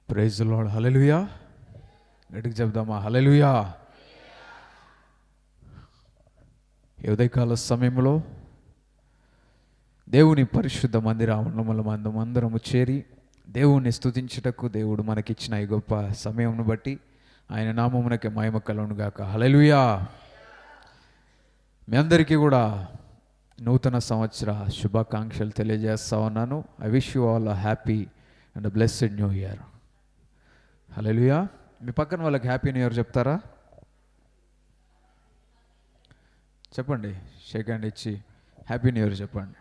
Praise the lord. హల్లెలూయా. గట్టిగా చెప్దామా? హల్లెలూయా. ఈ ఉదయకాల సమయంలో దేవుని పరిశుద్ధ మందిరములో మనమందరము చేరి దేవుణ్ణి స్తుతించుటకు దేవుడు మనకిచ్చిన ఈ గొప్ప సమయంను బట్టి ఆయన నామమునకే మహిమ కలుగును గాక. హల్లెలూయా. మీ అందరికీ కూడా నూతన సంవత్సర శుభాకాంక్షలు తెలియజేస్తా ఉన్నాను. I wish you all a happy and blessed new year. హల్లెలూయా. మీ పక్కన వాళ్ళకి హ్యాపీ న్యూ ఇయర్ చెప్తారా? చెప్పండి, షేక్ హ్యాండ్ ఇచ్చి హ్యాపీ న్యూ ఇయర్ చెప్పండి.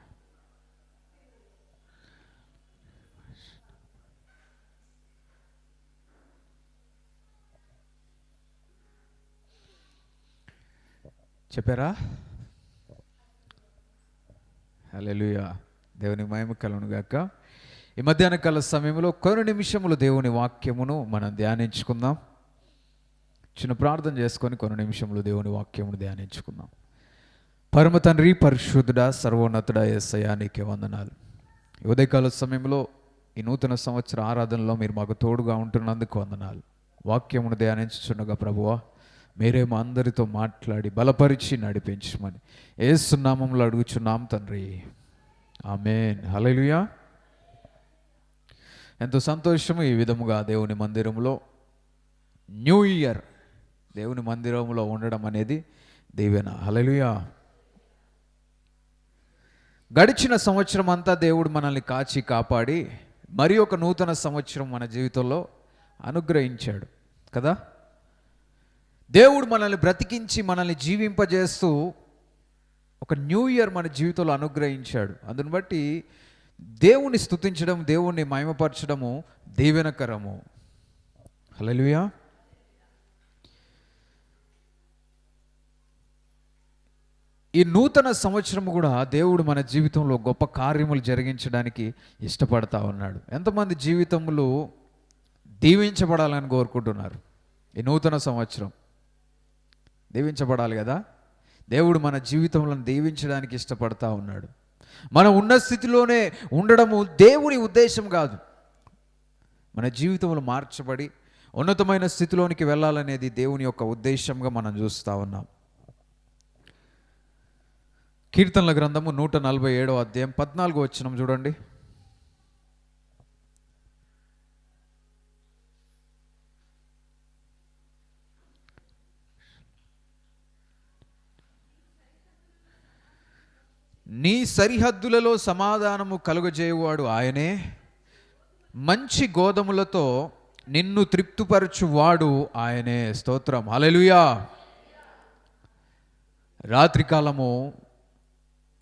చెప్పారా? హల్లెలూయా. దేవుని మహిమ కలుగును గాక. ఈ మధ్యాహ్న కాల సమయంలో కొన్ని నిమిషములు దేవుని వాక్యమును మనం ధ్యానించుకుందాం. చిన్న ప్రార్థన చేసుకొని కొన్ని నిమిషములు దేవుని వాక్యమును ధ్యానించుకుందాం. పరమ తండ్రి, పరిశుద్ధుడా, సర్వోన్నతుడా యేసయ్యా, నీకే వందనాలు. ఈ ఉదయకాల సమయంలో ఈ నూతన సంవత్సర ఆరాధనలో మీరు మాకు తోడుగా ఉంటున్నందుకు వందనాలు. వాక్యమును ధ్యానించుచుండగా ప్రభువా, మీరే మా అందరితో మాట్లాడి బలపరిచి నడిపించమని యేసు నామములో అడుగుచున్నాం తండ్రి, ఆమేన్. హల్లెలూయా. ఎంతో సంతోషము ఈ విధముగా దేవుని మందిరంలో న్యూ ఇయర్ దేవుని మందిరంలో ఉండడం అనేది దీవెన. హల్లెలూయా. గడిచిన సంవత్సరం అంతా దేవుడు మనల్ని కాచి కాపాడి మరి ఒక నూతన సంవత్సరం మన జీవితంలో అనుగ్రహించాడు కదా. దేవుడు మనల్ని బ్రతికించి మనల్ని జీవింపజేస్తూ ఒక న్యూ ఇయర్ మన జీవితంలో అనుగ్రహించాడు. అందుని బట్టి దేవుని స్తుతించడం, దేవుణ్ణి మహిమపరచడము దీవెనకరము. హల్లెలూయా. ఈ నూతన సంవత్సరం కూడా దేవుడు మన జీవితంలో గొప్ప కార్యములు జరిగించడానికి ఇష్టపడతా ఉన్నాడు. ఎంతమంది జీవితములు దీవించబడాలని కోరుకుంటున్నారు? ఈ నూతన సంవత్సరం దీవించబడాలి కదా. దేవుడు మన జీవితంలో దీవించడానికి ఇష్టపడతా ఉన్నాడు. మనం ఉన్న స్థితిలోనే ఉండడము దేవుని ఉద్దేశం కాదు. మన జీవితంలో మార్చబడి ఉన్నతమైన స్థితిలోనికి వెళ్ళాలనేది దేవుని యొక్క ఉద్దేశంగా మనం చూస్తూ ఉన్నాం. కీర్తనల గ్రంథము 147వ అధ్యాయం 14వ వచనం చూడండి. నీ సరిహద్దులలో సమాధానము కలుగజేయువాడు ఆయనే, మంచి గోధుమలతో నిన్ను తృప్తిపరచువాడు ఆయనే. స్తోత్రం. హల్లెలూయా. రాత్రికాలము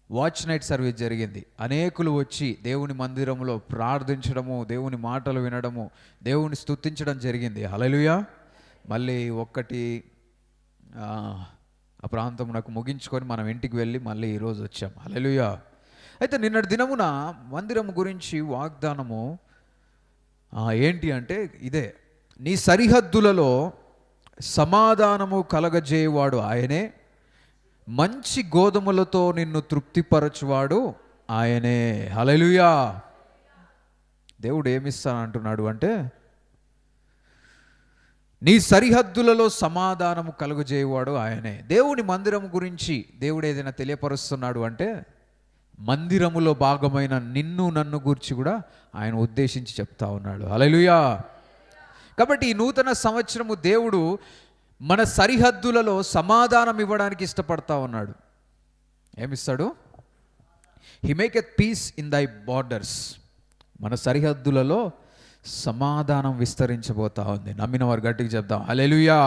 వాచ్ నైట్ సర్వీస్ జరిగింది. అనేకులు వచ్చి దేవుని మందిరంలో ప్రార్థించడము, దేవుని మాటలు వినడము, దేవుని స్తుతించడం జరిగింది. హల్లెలూయా. మళ్ళీ ఆ ప్రాంతం నాకు ముగించుకొని మనం ఇంటికి వెళ్ళి మళ్ళీ ఈరోజు వచ్చాం. హల్లెలూయా. అయితే నిన్నటి దినమున మందిరం గురించి వాగ్దానము ఏంటి అంటే ఇదే, నీ సరిహద్దులలో సమాధానము కలగజేయవాడు ఆయనే, మంచి గోధుమలతో నిన్ను తృప్తిపరచువాడు ఆయనే. హల్లెలూయా. దేవుడు ఏమిస్తానంటున్నాడు అంటే, నీ సరిహద్దులలో సమాధానము కలుగజేయవాడు ఆయనే. దేవుని మందిరం గురించి దేవుడు ఏదైనా తెలియపరుస్తున్నాడు అంటే మందిరములో భాగమైన నిన్ను నన్ను గురించి కూడా ఆయన ఉద్దేశించి చెప్తా ఉన్నాడు. హల్లెలూయా. కాబట్టి ఈ నూతన సంవత్సరము దేవుడు మన సరిహద్దులలో సమాధానం ఇవ్వడానికి ఇష్టపడతా ఉన్నాడు. ఏమిస్తాడు? హి మేకెత్ పీస్ ఇన్ దై బార్డర్స్. మన సరిహద్దులలో సమాధానం విస్తరించబోతా ఉంది. నమ్మిన వారు గట్టిగా చెప్దాం హల్లెలూయా.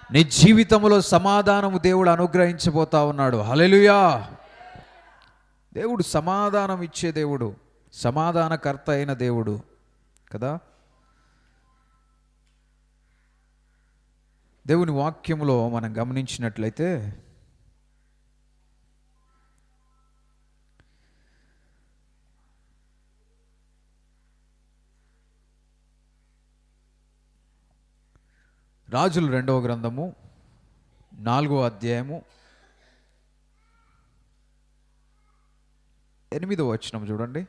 నీ జీవితంలో సమాధానము దేవుడు అనుగ్రహించబోతా ఉన్నాడు. హల్లెలూయా. దేవుడు సమాధానం ఇచ్చే దేవుడు, సమాధానకర్త అయిన దేవుడు కదా. దేవుని వాక్యములో మనం గమనించినట్లయితే రాజుల 2వ గ్రంథము 4వ అధ్యాయము 8వ వచనం చూడండి.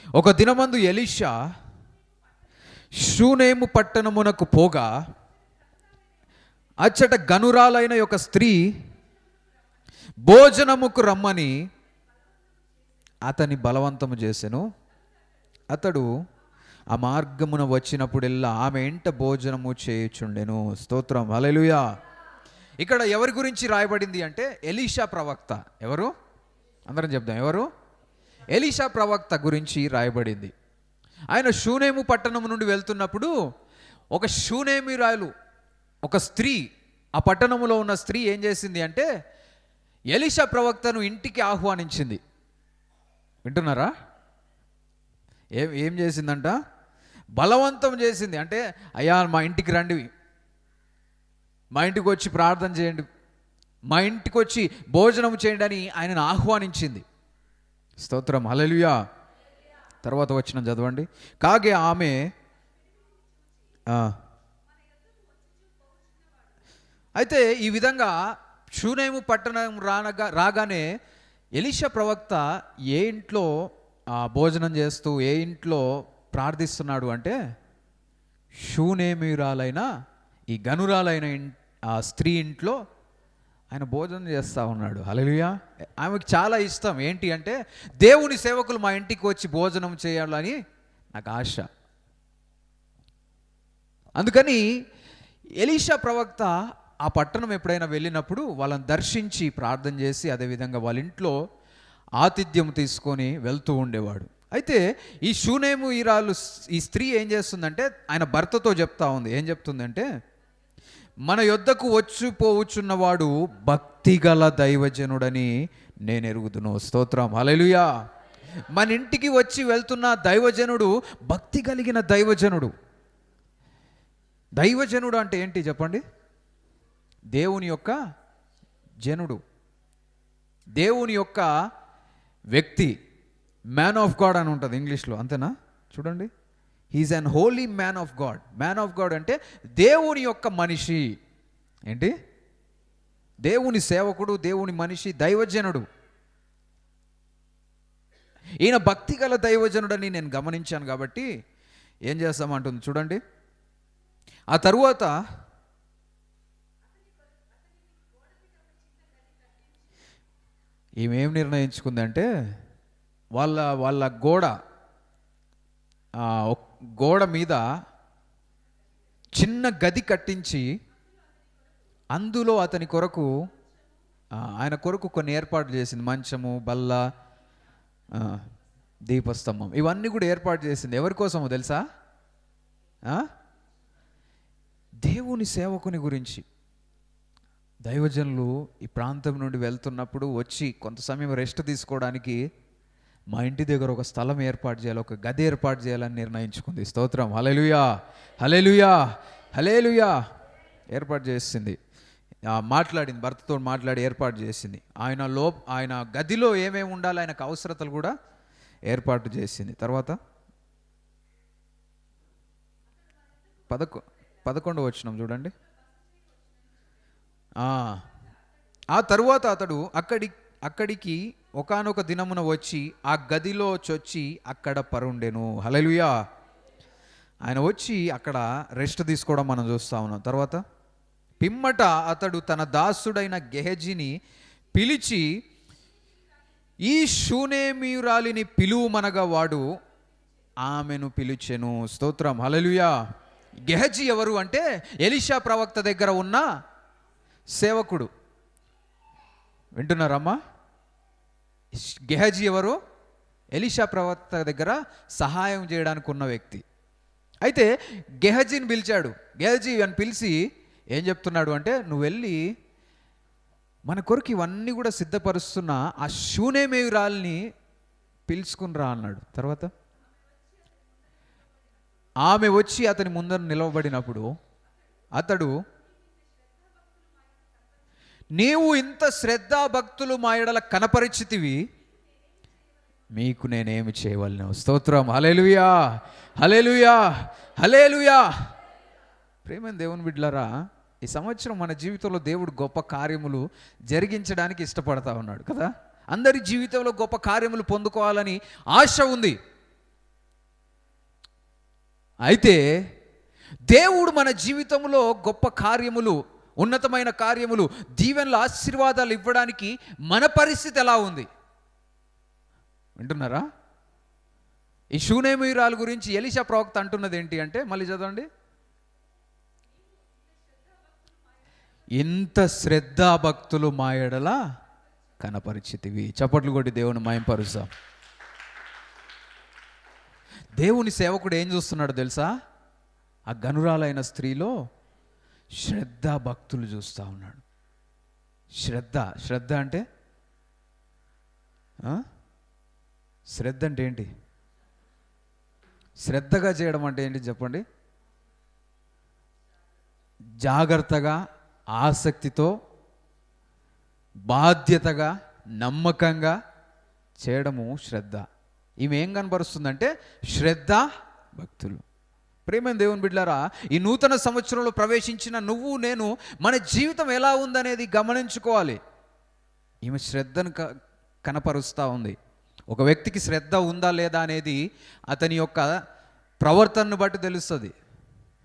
ఒక దినమందు ఎలీషా షూనేము పట్టణమునకు పోగా అచ్చట గనురాలైన ఒక స్త్రీ భోజనముకు రమ్మని అతని బలవంతము చేసెను. అతడు ఆ మార్గమున వచ్చినప్పుడెల్లా ఆమె ఇంట భోజనము చేయుచుండెను. స్తోత్రం, హల్లెలూయా. ఇక్కడ ఎవరి గురించి రాయబడింది అంటే ఎలీషా ప్రవక్త. ఎవరు? అందరం చెప్దాం, ఎవరు? ఎలీషా ప్రవక్త గురించి రాయబడింది. ఆయన షూనేము పట్టణం నుండి వెళ్తున్నప్పుడు ఒక షూనేమిరాలు, ఒక స్త్రీ, ఆ పట్టణంలో ఉన్న స్త్రీ ఏం చేసింది అంటే ఎలీషా ప్రవక్తను ఇంటికి ఆహ్వానించింది. వింటున్నారా? ఏం చేసిందంట? బలవంతం చేసింది. అంటే అయ్యా మా ఇంటికి రండి, మా ఇంటికి వచ్చి ప్రార్థన చేయండి, మా ఇంటికి వచ్చి భోజనం చేయండి అని ఆయనను ఆహ్వానించింది. స్తోత్రం, హల్లెలూయా. తర్వాత వచనం చదవండి. కాగే ఆమె అయితే ఈ విధంగా షూనేము పట్టణం రాగానే ఎలీషా ప్రవక్త ఏ ఇంట్లో భోజనం చేస్తూ ఏ ఇంట్లో ప్రార్థిస్తున్నాడు అంటే షూనేమిరాలైన ఈ గనురాలైన ఆ స్త్రీ ఇంట్లో ఆయన భోజనం చేస్తూ ఉన్నాడు. హల్లెలూయా. ఆమెకు చాలా ఇష్టం. ఏంటి అంటే దేవుని సేవకులు మా ఇంటికి వచ్చి భోజనం చేయాలని నాకు ఆశ. అందుకని ఎలీషా ప్రవక్త ఆ పట్టణం ఎప్పుడైనా వెళ్ళినప్పుడు వాళ్ళని దర్శించి ప్రార్థన చేసి అదేవిధంగా వాళ్ళ ఇంట్లో ఆతిథ్యం తీసుకొని వెళ్తూ ఉండేవాడు. అయితే ఈ షూనేము ఈరాలు ఈ స్త్రీ ఏం చేస్తుందంటే ఆయన భర్తతో చెప్తా ఉంది. ఏం చెప్తుందంటే మన యొద్దకు వచ్చిపోవచ్చున్నవాడు భక్తిగల దైవజనుడని నేను ఎరుగుదును. స్తోత్రం, హల్లెలూయా. మన ఇంటికి వచ్చి వెళ్తున్న దైవజనుడు భక్తి కలిగిన దైవజనుడు. దైవజనుడు అంటే ఏంటి చెప్పండి? దేవుని యొక్క జనుడు, దేవుని యొక్క వ్యక్తి. మ్యాన్ ఆఫ్ గాడ్ అని ఉంటుంది ఇంగ్లీష్లో, అంతేనా? చూడండి, he's an holy man of God. Man of God అంటే దేవుని యొక్క మనిషి. ఏంటి? దేవుని సేవకుడు, దేవుని మనిషి, దైవజనుడు. ఈయన భక్తి గల దైవజనుడని నేను గమనించాను కాబట్టి ఏం చేస్తామంటుంది చూడండి. ఆ తరువాత ఈమె ఏం నిర్ణయించుకుందంటే వాళ్ళ గోడ మీద చిన్న గది కట్టించి అందులో అతని కొరకు ఆయన కొరకు కొన్ని ఏర్పాట్లు చేసింది. మంచము, బల్ల, దీపస్తంభం, ఇవన్నీ కూడా ఏర్పాటు చేసింది. ఎవరి కోసమో తెలుసా? దేవుని సేవకుని గురించి. దైవజనులు ఈ ప్రాంతం నుండి వెళ్తున్నప్పుడు వచ్చి కొంత సమయం రెస్ట్ తీసుకోవడానికి మా ఇంటి దగ్గర ఒక స్థలం ఏర్పాటు చేయాలి, ఒక గది ఏర్పాటు చేయాలని నిర్ణయించుకుంది. స్తోత్రం, హల్లెలూయా, హల్లెలూయా, హల్లెలూయా. ఏర్పాటు చేసింది, మాట్లాడింది, భర్తతో మాట్లాడి ఏర్పాటు చేసింది. ఆయన గదిలో ఏమేమి ఉండాలి, ఆయనకు అవసరతలు కూడా ఏర్పాటు చేసింది. తర్వాత 11వ వచనం చూడండి. ఆ తరువాత అతడు అక్కడికి ఒకానొక దినమున వచ్చి ఆ గదిలో చొచ్చి అక్కడ పరుండెను. హల్లెలూయా. ఆయన వచ్చి అక్కడ రెస్ట్ తీసుకోవడం మనం చూస్తూ ఉన్నాం. తర్వాత పిమ్మట అతడు తన దాసుడైన గెహజీని పిలిచి ఈ షూనేమీయురాలిని పిలువమనగా వాడు ఆమెను పిలిచెను. స్తోత్రం, హల్లెలూయా. గెహజీ ఎవరు అంటే ఎలీషా ప్రవక్త దగ్గర ఉన్న సేవకుడు. వింటున్నారమ్మా? గెహజీ ఎవరు? ఎలీషా ప్రవక్త దగ్గర సహాయం చేయడానికి ఉన్న వ్యక్తి. అయితే గెహజీని పిలిచాడు. గెహజీ అని పిలిచి ఏం చెప్తున్నాడు అంటే నువ్వు వెళ్ళి మన కొరకు ఇవన్నీ కూడా సిద్ధపరుస్తున్న ఆ షూనేమీయురాల్ని పిలుచుకుని రా అన్నాడు. తర్వాత ఆమె వచ్చి అతని ముందర నిలవబడినప్పుడు అతడు నీవు ఇంత శ్రద్ధాభక్తులు మా ఎడల కనపరిచితివి, మీకు నేనేమి చేయవలెను. స్తోత్రం, హల్లెలూయా, హల్లెలూయా, హల్లెలూయా. ప్రేమైన దేవుని బిడ్డలారా, ఈ సంవత్సరం మన జీవితంలో దేవుడు గొప్ప కార్యములు జరిగించడానికి ఇష్టపడతా ఉన్నాడు కదా. అందరి జీవితంలో గొప్ప కార్యములు పొందుకోవాలని ఆశ ఉంది. అయితే దేవుడు మన జీవితంలో గొప్ప కార్యములు, ఉన్నతమైన కార్యములు, దీవెనలు, ఆశీర్వాదాలు ఇవ్వడానికి మన పరిస్థితి ఎలా ఉంది వింటున్నారా? ఈ షూనేమీయురాలు గురించి ఎలీషా ప్రవక్త అంటున్నది ఏంటి అంటే, మళ్ళీ చదవండి. ఇంత శ్రద్ధాభక్తులు మా ఎడల కనపరిచితివి. చప్పట్లు కొట్టి దేవుని మహింపరుస్తాం. దేవుని సేవకుడు ఏం చూస్తున్నాడు తెలుసా? ఆ గనురాలైన స్త్రీలో శ్రద్ధాభక్తులు చూస్తూ ఉన్నాడు. శ్రద్ధ అంటే శ్రద్ధ అంటే ఏంటి? శ్రద్ధగా చేయడం అంటే ఏంటి చెప్పండి? జాగ్రత్తగా, ఆసక్తితో, బాధ్యతగా, నమ్మకంగా చేయడము శ్రద్ధ. ఈమె ఏం కనపరుస్తుందంటే శ్రద్ధ భక్తులు. ప్రేమైన దేవుని బిడ్డలారా, ఈ నూతన సంవత్సరంలో ప్రవేశించిన నువ్వు నేను మన జీవితం ఎలా ఉందనేది గమనించుకోవాలి. ఈమె శ్రద్ధను కనపరుస్తూ ఉంది. ఒక వ్యక్తికి శ్రద్ధ ఉందా లేదా అనేది అతని యొక్క ప్రవర్తనను బట్టి తెలుస్తుంది.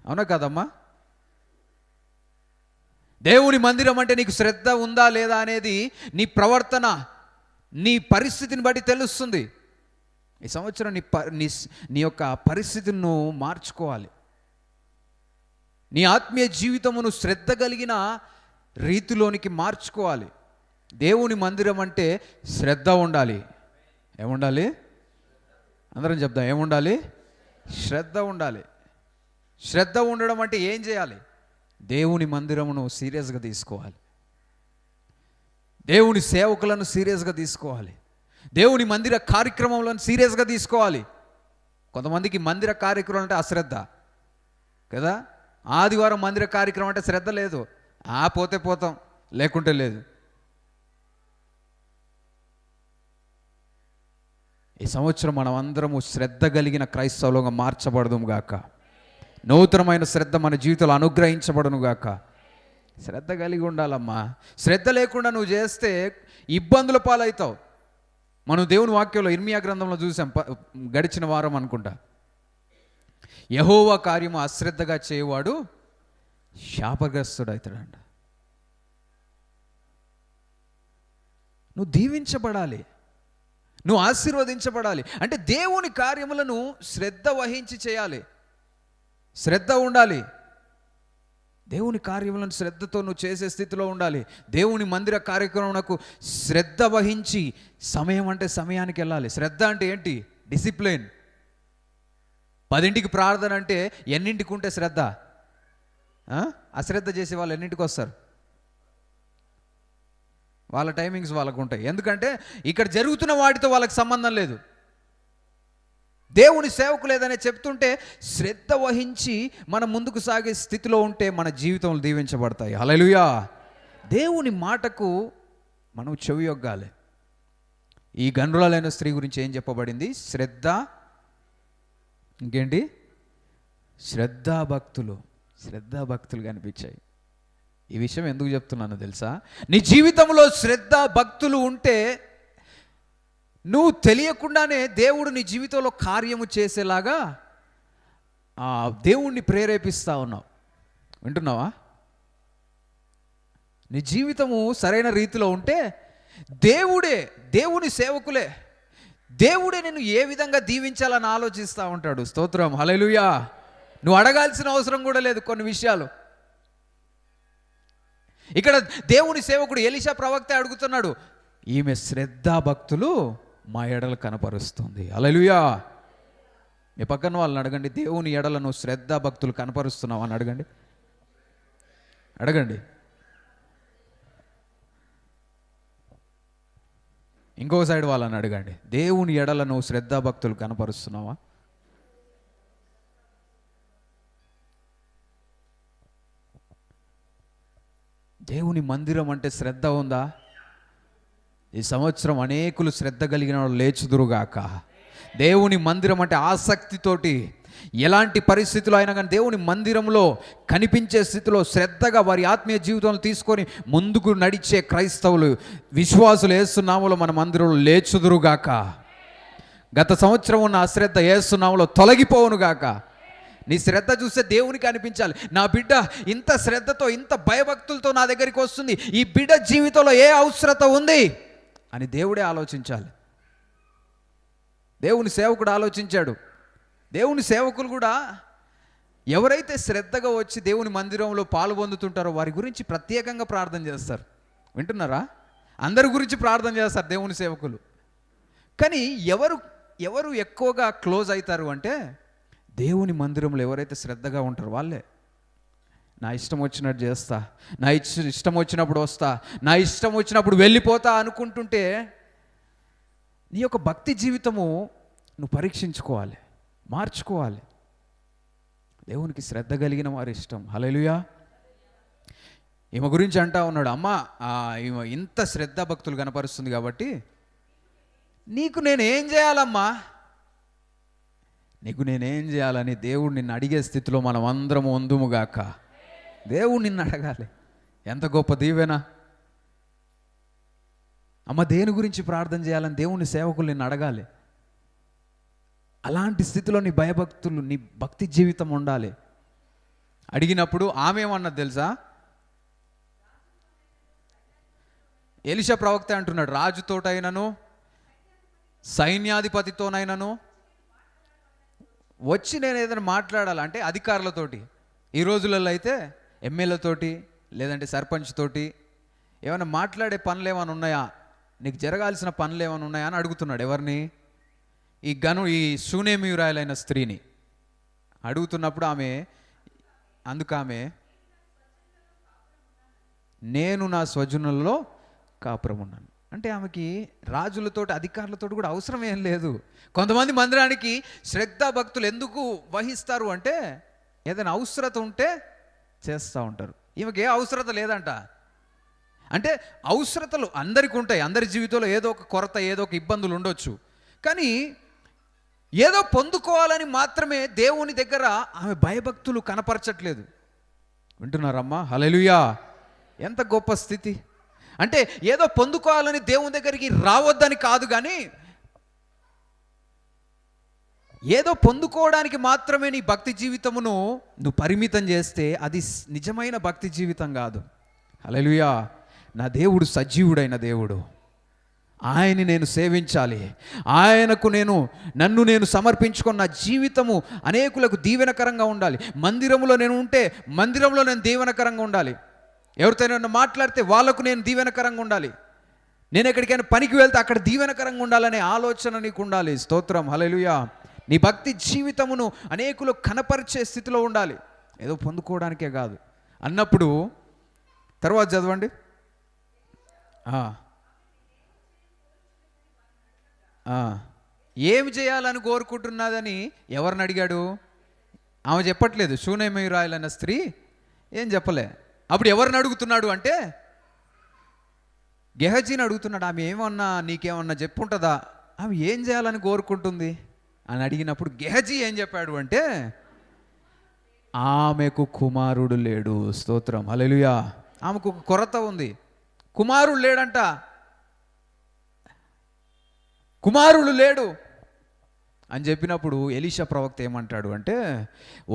అవునా కదమ్మా? దేవుని మందిరం అంటే నీకు శ్రద్ధ ఉందా లేదా అనేది నీ ప్రవర్తన, నీ పరిస్థితిని బట్టి తెలుస్తుంది. ఈ సంవత్సరం నీ యొక్క పరిస్థితిని నువ్వు మార్చుకోవాలి. నీ ఆత్మీయ జీవితమును శ్రద్ధ కలిగిన రీతిలోనికి మార్చుకోవాలి. దేవుని మందిరం అంటే శ్రద్ధ ఉండాలి. ఏముండాలి? అందరం చెప్దాం, ఏముండాలి? శ్రద్ధ ఉండాలి. శ్రద్ధ ఉండడం అంటే ఏం చేయాలి? దేవుని మందిరమును సీరియస్గా తీసుకోవాలి. దేవుని సేవకులను సీరియస్గా తీసుకోవాలి. దేవుని మందిర కార్యక్రమాలను సీరియస్గా తీసుకోవాలి. కొంతమందికి మందిర కార్యక్రమం అంటే అశ్రద్ధ కదా. ఆదివారం మందిర కార్యక్రమం అంటే శ్రద్ధ లేదు. పోతే పోతాం, లేకుంటే లేదు. ఈ సంవత్సరం మనం అందరము శ్రద్ధ కలిగిన క్రైస్తవులుగా మార్చబడదుము గాక. నూతనమైన శ్రద్ధ మన జీవితంలో అనుగ్రహించబడును గాక. శ్రద్ధ కలిగి ఉండాలమ్మా. శ్రద్ధ లేకుండా నువ్వు చేస్తే ఇబ్బందుల పాలవుతావు. మనం దేవుని వాక్యంలో ఇర్మియా గ్రంథంలో చూసాం, గడిచిన వారం అనుకుంటా. యెహోవా కార్యము అశ్రద్ధగా చేయవాడు శాపగ్రస్తుడు అవుతాడంట. నువ్వు దీవించబడాలి, నువ్వు ఆశీర్వదించబడాలి అంటే దేవుని కార్యములను శ్రద్ధ వహించి చేయాలి. శ్రద్ధ ఉండాలి. దేవుని కార్యములను శ్రద్ధతో నువ్వు చేసే స్థితిలో ఉండాలి. దేవుని మందిర కార్యక్రమంకు శ్రద్ధ వహించి సమయం అంటే సమయానికి వెళ్ళాలి. శ్రద్ధ అంటే ఏంటి? డిసిప్లిన్. 10ంటికి ప్రార్థన అంటే ఎన్నింటికి ఉంటే శ్రద్ధ? అశ్రద్ధ చేసే వాళ్ళు ఎన్నింటికి వస్తారు? వాళ్ళ టైమింగ్స్ వాళ్ళకు ఉంటాయి. ఎందుకంటే ఇక్కడ జరుగుతున్న వాటితో వాళ్ళకి సంబంధం లేదు. దేవుని సేవకులు ఏదైనా చెప్తుంటే శ్రద్ధ వహించి మనం ముందుకు సాగే స్థితిలో ఉంటే మన జీవితంలో దీవించబడతాయి. హల్లెలూయా. దేవుని మాటకు మనం చెవియొగ్గాలి. ఈ గనురాలైన స్త్రీ గురించి ఏం చెప్పబడింది? శ్రద్ధ, ఇంకేంటి? శ్రద్ధాభక్తులు కనిపించాయి. ఈ విషయం ఎందుకు చెప్తున్నానో తెలుసా? నీ జీవితంలో శ్రద్ధ భక్తులు ఉంటే నువ్వు తెలియకుండానే దేవుడు నీ జీవితంలో కార్యము చేసేలాగా దేవుణ్ణి ప్రేరేపిస్తూ ఉన్నావు. వింటున్నావా? నీ జీవితము సరైన రీతిలో ఉంటే దేవుని సేవకులే, దేవుడే నిన్ను ఏ విధంగా దీవించాలని ఆలోచిస్తూ ఉంటాడు. స్తోత్రం, హల్లెలూయా. నువ్వు అడగాల్సిన అవసరం కూడా లేదు కొన్ని విషయాలు. ఇక్కడ దేవుని సేవకుడు ఎలీషా ప్రవక్త అడుగుతున్నాడు, ఈమె శ్రద్ధాభక్తులు మా ఎడలు కనపరుస్తుంది. హల్లెలూయా. మీ పక్కన వాళ్ళని అడగండి, దేవుని ఎడలను శ్రద్ధాభక్తులు కనపరుస్తున్నావు అని అడగండి. ఇంకో సైడ్ వాళ్ళని అడగండి, దేవుని ఎడలను శ్రద్ధాభక్తులు కనపరుస్తున్నావా? దేవుని మందిరం అంటే శ్రద్ధ ఉందా? ఈ సంవత్సరం అనేకులు శ్రద్ధ కలిగిన వాళ్ళు లేచుదురుగాక. దేవుని మందిరం అంటే ఆసక్తితోటి, ఎలాంటి పరిస్థితులు అయినా కానీ దేవుని మందిరంలో కనిపించే స్థితిలో శ్రద్ధగా వారి ఆత్మీయ జీవితంలో తీసుకొని ముందుకు నడిచే క్రైస్తవులు, విశ్వాసులు యేసు నామములో మన మందిరంలో లేచుదురుగాక. గత సంవత్సరం ఉన్న అశ్రద్ధ యేసు నామములో తొలగిపోవునుగాక. నీ శ్రద్ధ చూస్తే దేవునికి అనిపించాలి, నా బిడ్డ ఇంత శ్రద్ధతో ఇంత భయభక్తులతో నా దగ్గరికి వస్తుంది, ఈ బిడ్డ జీవితంలో ఏ అవసరత ఉంది అని దేవుడే ఆలోచించాలి. దేవుని సేవకుడు ఆలోచించాడు. దేవుని సేవకులు కూడా ఎవరైతే శ్రద్ధగా వచ్చి దేవుని మందిరంలో పాలు పొందుతుంటారో వారి గురించి ప్రత్యేకంగా ప్రార్థన చేస్తారు. వింటున్నారా? అందరి గురించి ప్రార్థన చేస్తారు దేవుని సేవకులు. కానీ ఎవరు ఎక్కువగా క్లోజ్ అవుతారు అంటే దేవుని మందిరంలో ఎవరైతే శ్రద్ధగా ఉంటారో వాళ్ళే. నా ఇష్టం వచ్చినట్టు చేస్తా, నా ఇష్టం వచ్చినప్పుడు వస్తా, నా ఇష్టం వచ్చినప్పుడు వెళ్ళిపోతా అనుకుంటుంటే నీ యొక్క భక్తి జీవితము నువ్వు పరీక్షించుకోవాలి, మార్చుకోవాలి. దేవునికి శ్రద్ధ కలిగిన వారి ఇష్టం. హల్లెలూయా. ఈమె గురించి అంటా ఉన్నాడు, అమ్మ ఈమె ఇంత శ్రద్ధ భక్తులు కనపరుస్తుంది కాబట్టి నీకు నేనేం చేయాలమ్మా, నీకు నేనేం చేయాలని దేవుడు నిన్ను అడిగే స్థితిలో మనం అందరం ఉందుముగాక. దేవుడు నిన్ను అడగాలి. ఎంత గొప్ప దీవెన. అమ్మ దేని గురించి ప్రార్థన చేయాలని దేవుని సేవకులు నిన్ను అడగాలి. అలాంటి స్థితిలో నీ భయభక్తులు, నీ భక్తి జీవితం ఉండాలి. అడిగినప్పుడు ఆమె ఏమన్నది తెలుసా? ఎలీషా ప్రవక్త అంటున్నాడు, రాజుతోటైనను సైన్యాధిపతితోనైనను వచ్చి నేను ఏదైనా మాట్లాడాలంటే అధికారులతోటి, ఈ రోజులలో అయితే ఎమ్మెల్యేలతోటి లేదంటే సర్పంచ్ తోటి ఏమైనా మాట్లాడే పనులు ఏమైనా ఉన్నాయా, నీకు జరగాల్సిన పనులు ఏమైనా ఉన్నాయా అని అడుగుతున్నాడు. ఎవరిని? ఈ షూనేమీయురాలైన స్త్రీని అడుగుతున్నప్పుడు ఆమె నేను నా స్వజనులలో కాపురం ఉన్నాను అంటే ఆమెకి రాజులతోటి అధికారులతోటి కూడా అవసరం ఏం లేదు. కొంతమంది మందిరానికి శ్రద్ధ భక్తులు ఎందుకు వహిస్తారు అంటే ఏదైనా అవసరత ఉంటే చేస్తూ ఉంటారు. ఈమెకి ఏ అవసరత లేదంట. అంటే అవసరతలు అందరికీ ఉంటాయి, అందరి జీవితంలో ఏదో ఒక కొరత, ఏదో ఒక ఇబ్బందులు ఉండొచ్చు. కానీ ఏదో పొందుకోవాలని మాత్రమే దేవుని దగ్గర ఆమె భయభక్తులు కనపరచట్లేదు. వింటున్నారమ్మా? హల్లెలూయా. ఎంత గొప్ప స్థితి. అంటే ఏదో పొందుకోవాలని దేవుని దగ్గరికి రావద్దని కాదు, కానీ ఏదో పొందుకోవడానికి మాత్రమే నీ భక్తి జీవితమును నువ్వు పరిమితం చేస్తే అది నిజమైన భక్తి జీవితం కాదు. హల్లెలూయా. నా దేవుడు సజీవుడైన దేవుడు, ఆయన్ని నేను సేవించాలి, ఆయనకు నన్ను నేను సమర్పించుకున్న నా జీవితము అనేకులకు దీవెనకరంగా ఉండాలి. మందిరంలో నేను ఉంటే మందిరంలో నేను దీవెనకరంగా ఉండాలి. ఎవరితో మాట్లాడితే వాళ్ళకు నేను దీవెనకరంగా ఉండాలి. నేను ఎక్కడికైనా పనికి వెళ్తే అక్కడ దీవెనకరంగా ఉండాలనే ఆలోచన నీకు ఉండాలి. స్తోత్రం. హల్లెలూయా. నీ భక్తి జీవితమును అనేకులు కనపరిచే స్థితిలో ఉండాలి, ఏదో పొందుకోవడానికే కాదు అన్నప్పుడు. తర్వాత చదవండి. ఏమి చేయాలని కోరుకుంటున్నదని ఎవరిని అడిగాడు? ఆమె చెప్పట్లేదు. షూనేమీయురాలైన స్త్రీ ఏం చెప్పలే. అప్పుడు ఎవరిని అడుగుతున్నాడు అంటే గెహజీని అడుగుతున్నాడు. ఆమె ఏమన్నా నీకేమన్నా చెప్పుంటుందా, ఆమె ఏం చేయాలని కోరుకుంటుంది అని అడిగినప్పుడు గెహజీ ఏం చెప్పాడు అంటే ఆమెకు కుమారుడు లేడు. స్తోత్రం. హల్లెలూయా. ఆమెకు ఒక కొరత ఉంది, కుమారుడు లేడంట. కుమారుడు లేడు అని చెప్పినప్పుడు ఎలీషా ప్రవక్త ఏమంటాడు అంటే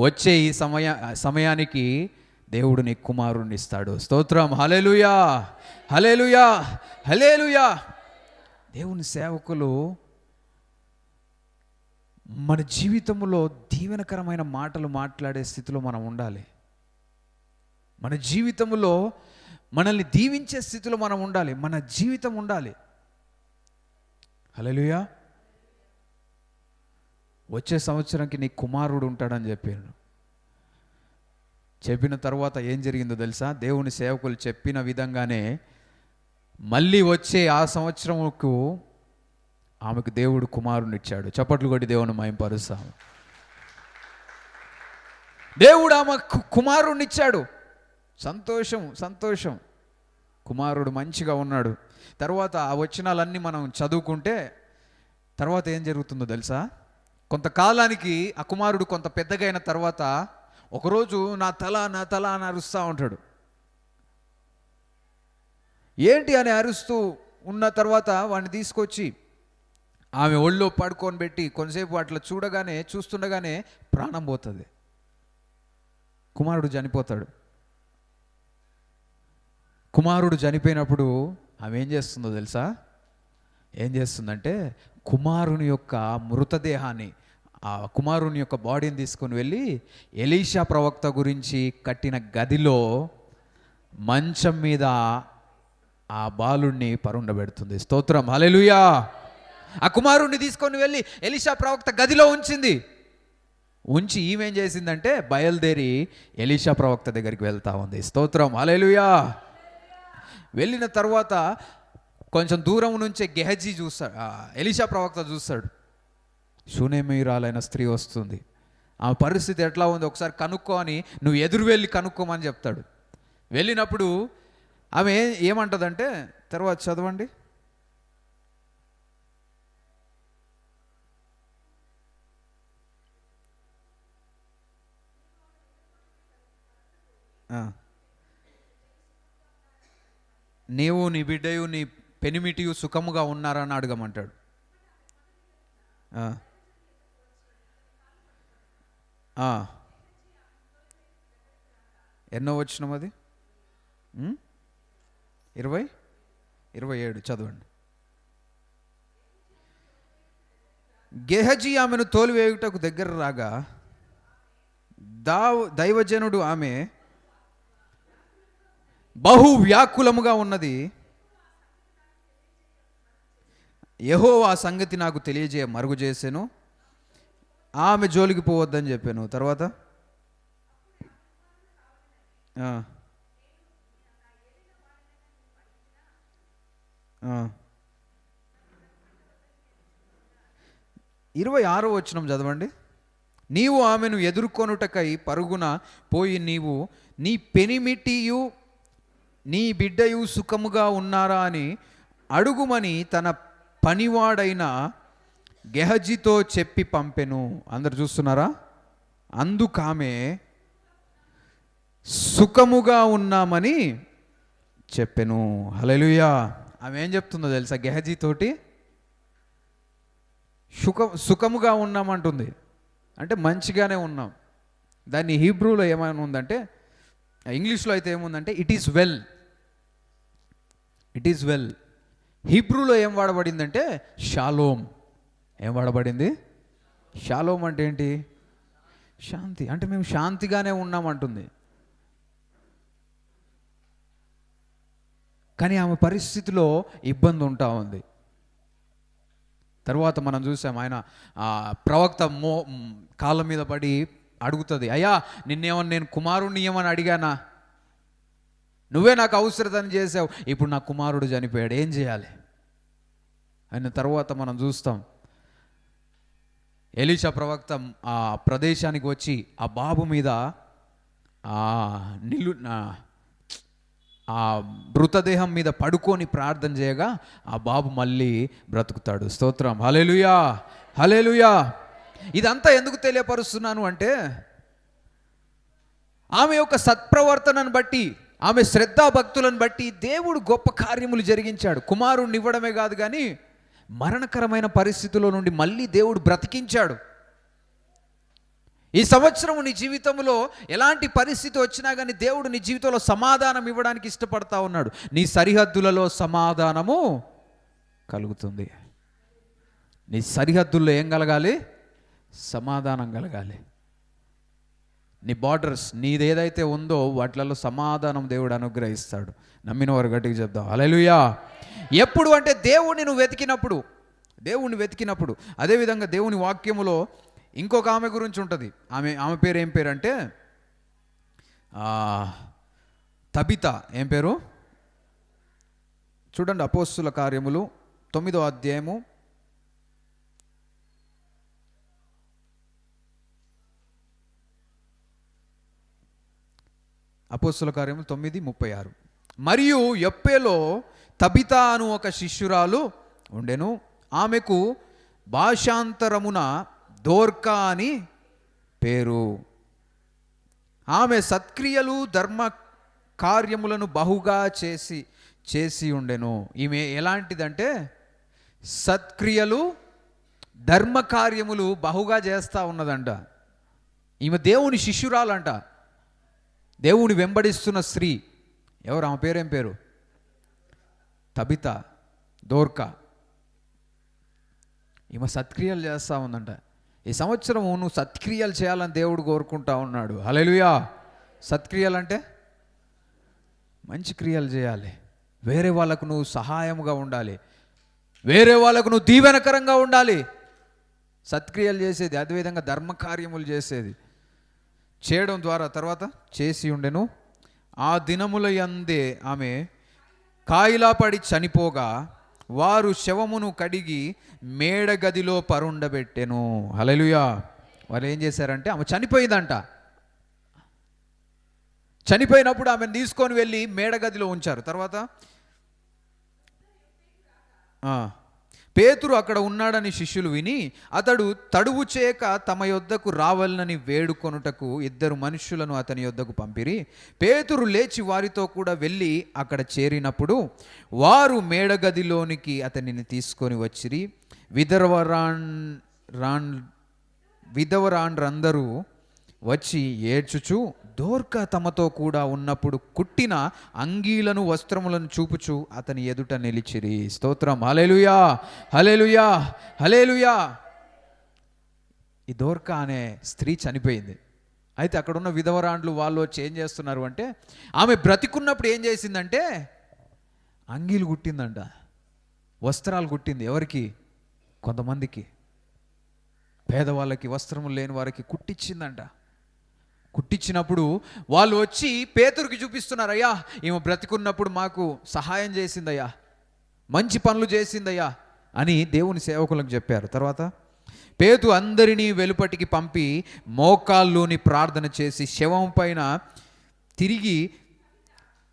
వచ్చే ఈ సమయానికి దేవుడు నీ కుమారుడిని ఇస్తాడు. స్తోత్రం. హల్లెలూయా. హల్లెలూయా. హల్లెలూయా. దేవుని సేవకులు మన జీవితంలో దీవెనకరమైన మాటలు మాట్లాడే స్థితిలో మనం ఉండాలి. మన జీవితంలో మనల్ని దీవించే స్థితిలో మనం ఉండాలి. మన జీవితం ఉండాలి. హల్లెలూయా. వచ్చే సంవత్సరంకి నీ కుమారుడు ఉంటాడని చెప్పిన తర్వాత ఏం జరిగిందో తెలుసా? దేవుని సేవకులు చెప్పిన విధంగానే మళ్ళీ వచ్చే ఆ సంవత్సరంకు ఆమెకు దేవుడు కుమారుని ఇచ్చాడు. చప్పట్లు కొట్టి దేవుని మహిమపరుస్తాము. దేవుడు ఆమెకు కుమారుని ఇచ్చాడు. సంతోషం, సంతోషం. కుమారుడు మంచిగా ఉన్నాడు. తర్వాత ఆ వచనాలన్నీ మనం చదువుకుంటే తర్వాత ఏం జరుగుతుందో తెలుసా? కొంతకాలానికి ఆ కుమారుడు కొంత పెద్దగా అయిన తర్వాత ఒకరోజు నా తల అని అరుస్తూ ఉంటాడు. ఏంటి అని అరుస్తూ ఉన్న తర్వాత వాడిని తీసుకొచ్చి ఆమె ఒళ్ళో పడుకొని పెట్టి కొంతసేపు అట్లా చూస్తుండగానే ప్రాణం పోతుంది. కుమారుడు చనిపోతాడు. కుమారుడు చనిపోయినప్పుడు ఆమె ఏం చేస్తుందో తెలుసా? ఏం చేస్తుందంటే కుమారుని యొక్క మృతదేహాన్ని, ఆ కుమారుని యొక్క బాడీని తీసుకొని వెళ్ళి ఎలీషా ప్రవక్త గురించి కట్టిన గదిలో మంచం మీద ఆ బాలుణ్ణి పరుండబెడుతుంది. స్తోత్రం, హల్లెలూయా. ఆ కుమారుణ్ణి తీసుకొని వెళ్ళి ఎలీషా ప్రవక్త గదిలో ఉంచి ఈమెం చేసిందంటే బయలుదేరి ఎలీషా ప్రవక్త దగ్గరికి వెళ్తా ఉంది. స్తోత్రం, హల్లెలూయా. వెళ్ళిన తర్వాత కొంచెం దూరం నుంచే గెహజీ చూస్తాడు, ఎలీషా ప్రవక్త చూస్తాడు. షూనేమీయురాలైన స్త్రీ వస్తుంది, ఆమె పరిస్థితి ఎట్లా ఉంది ఒకసారి కనుక్కో అని, నువ్వు ఎదురు వెళ్ళి కనుక్కోమని చెప్తాడు. వెళ్ళినప్పుడు ఆమె ఏమంటదంటే, తర్వాత చదవండి. నీవు నీ బిడ్డయు నీ పెనిమిటియు సుఖముగా ఉన్నారని అడగమంటాడు. ఎన్నో వచనం అది? 27 చదవండి. గెహజీ ఆమెను తోలివేయుటకు దగ్గర రాగా దైవజనుడు ఆమె బహు వ్యాకులముగా ఉన్నది, యెహోవా ఆ సంగతి నాకు తెలియజేయ మరుగు చేశాను, ఆమె జోలికి పోవద్దని చెప్పాను. తర్వాత 26వ వచనం చదవండి. నీవు ఆమెను ఎదుర్కొనుటకై పరుగున పోయి నీవు నీ పెనిమిటియు నీ బిడ్డయు సుఖముగా ఉన్నారా అని అడుగుమని తన పనివాడైన గెహజీతో చెప్పి పంపెను. అందరు చూస్తున్నారా? అందుకామె సుఖముగా ఉన్నామని చెప్పెను. హల్లెలూయా. ఆమె ఏం చెప్తుందో తెలుసా? గెహజీ తోటి సుఖముగా ఉన్నామంటుంది, అంటే మంచిగానే ఉన్నాం. దాన్ని హీబ్రూలో ఏమైనా ఉందంటే, ఇంగ్లీష్లో అయితే ఏముందంటే it is well. It is well. హీబ్రూలో ఏం వాడబడిందంటే షాలోమ్. ఏం వాడబడింది? షాలోమ్ అంటే ఏంటి? శాంతి. అంటే మేము శాంతిగానే ఉన్నామంటుంది. కానీ ఆమె పరిస్థితిలో ఇబ్బంది ఉంటా ఉంది. తర్వాత మనం చూసాం, ఆయన ప్రవక్త కాళ్ళ మీద పడి అడుగుతుంది, అయ్యా నిన్నేమని నేను కుమారుణ్ణి ఏమని అడిగానా? నువ్వే నాకు అవసరతని చేసావు, ఇప్పుడు నా కుమారుడు చనిపోయాడు, ఏం చేయాలి? అయిన తర్వాత మనం చూస్తాం, ఎలీషా ప్రవక్త ఆ ప్రదేశానికి వచ్చి ఆ బాబు మీద ఆ మృతదేహం మీద పడుకొని ప్రార్థన చేయగా ఆ బాబు మళ్ళీ బ్రతుకుతాడు. స్తోత్రం, హల్లెలూయా, హల్లెలూయా. ఇదంతా ఎందుకు తెలియపరుస్తున్నాను అంటే, ఆమె యొక్క సత్ప్రవర్తనను బట్టి, ఆమె శ్రద్ధాభక్తులను బట్టి దేవుడు గొప్ప కార్యములు జరిగించాడు. కుమారుణ్ణి ఇవ్వడమే కాదు కానీ మరణకరమైన పరిస్థితుల్లో నుండి మళ్ళీ దేవుడు బ్రతికించాడు. ఈ సంవత్సరం నీ జీవితంలో ఎలాంటి పరిస్థితి వచ్చినా కానీ దేవుడు నీ జీవితంలో సమాధానం ఇవ్వడానికి ఇష్టపడతా ఉన్నాడు. నీ సరిహద్దులలో సమాధానము కలుగుతుంది. నీ సరిహద్దుల్లో ఏం కలగాలి? సమాధానం కలగాలి. నీ బార్డర్స్, నీదేదైతే ఉందో వాటిలలో సమాధానం దేవుడు అనుగ్రహిస్తాడు. నమ్మిన వారు గట్టిగా చెప్దాం హల్లెలూయా. ఎప్పుడు అంటే దేవుణ్ణి నువ్వు వెతికినప్పుడు, దేవుణ్ణి వెతికినప్పుడు. అదేవిధంగా దేవుని వాక్యములో ఇంకొక ఆమె గురించి ఉంటుంది. ఆమె పేరు ఏం పేరు అంటే తబిత. ఏం పేరు? చూడండి, అపోస్తుల కార్యములు 9వ అధ్యాయము 9:36. మరియు యొప్పేలో తబిత అను ఒక శిష్యురాలు ఉండెను. ఆమెకు భాషాంతరమున దోర్కా అని పేరు. ఆమె సత్క్రియలు ధర్మ కార్యములను బహుగా చేసి ఉండెను. ఈమె ఎలాంటిదంటే సత్క్రియలు ధర్మ కార్యములు బహుగా చేస్తూ ఉన్నదంట. ఈమె దేవుని శిష్యురాలంట. దేవుని వెంబడిస్తున్న స్త్రీ ఎవరు? ఆమె పేరేం పేరు? తబిత, దోర్కా. ఈమె సత్క్రియలు చేస్తూ ఉందంట. ఈ సంవత్సరము నువ్వు సత్క్రియలు చేయాలని దేవుడు కోరుకుంటా ఉన్నాడు. హల్లెలూయా. సత్క్రియలు అంటే మంచి క్రియలు చేయాలి. వేరే వాళ్ళకు నువ్వు సహాయముగా ఉండాలి, వేరే వాళ్ళకు నువ్వు దీవెనకరంగా ఉండాలి. సత్క్రియలు చేసేది, అదేవిధంగా ధర్మకార్యములు చేసేది, చేయడం ద్వారా తర్వాత చేసి ఉండెను. ఆ దినముల యందే ఆమె కాయిలా పడి చనిపోగా వారు శవమును కడిగి మేడగదిలో పరుండబెట్టెను. హల్లెలూయా. వాళ్ళు ఏం చేశారంటే, ఆమె చనిపోయిందంట. చనిపోయినప్పుడు ఆమెను తీసుకొని వెళ్ళి మేడగదిలో ఉంచారు. తర్వాత పేతురు అక్కడ ఉన్నాడని శిష్యులు విని అతడు తడువు చేయక తమ యొద్దకు రావాలని వేడుకొనుటకు 2 మనుష్యులను అతని యొద్దకు పంపిరి. పేతురు లేచి వారితో కూడా వెళ్ళి అక్కడ చేరినప్పుడు వారు మేడగదిలోనికి అతనిని తీసుకొని వచ్చిరి. విధవరాండ్రందరూ వచ్చి ఏడ్చుచు దోర్కా తమతో కూడా ఉన్నప్పుడు కుట్టిన అంగీలను వస్త్రములను చూపుచు అతని ఎదుట నిలిచిరి. స్తోత్రం. హల్లెలూయా, హల్లెలూయా, హల్లెలూయా. ఈ దోర్కా అనే స్త్రీ చనిపోయింది. అయితే అక్కడున్న విధవరాండ్లు వాళ్ళు వచ్చి ఏం చేస్తున్నారు అంటే, ఆమె బ్రతికున్నప్పుడు ఏం చేసిందంటే అంగీలు కుట్టిందంట, వస్త్రాలు కుట్టింది. ఎవరికి? కొంతమందికి, పేదవాళ్ళకి, వస్త్రములు లేని వారికి కుట్టించిందంట. కుట్టించినప్పుడు వాళ్ళు వచ్చి పేతురుకి చూపిస్తున్నారు, అయ్యా ఈమె బ్రతికున్నప్పుడు మాకు సహాయం చేసిందయ్యా, మంచి పనులు చేసిందయ్యా అని దేవుని సేవకులకు చెప్పారు. తర్వాత పేతు అందరినీ వెలుపటికి పంపి మోకాల్లోని ప్రార్థన చేసి శవం పైన తిరిగి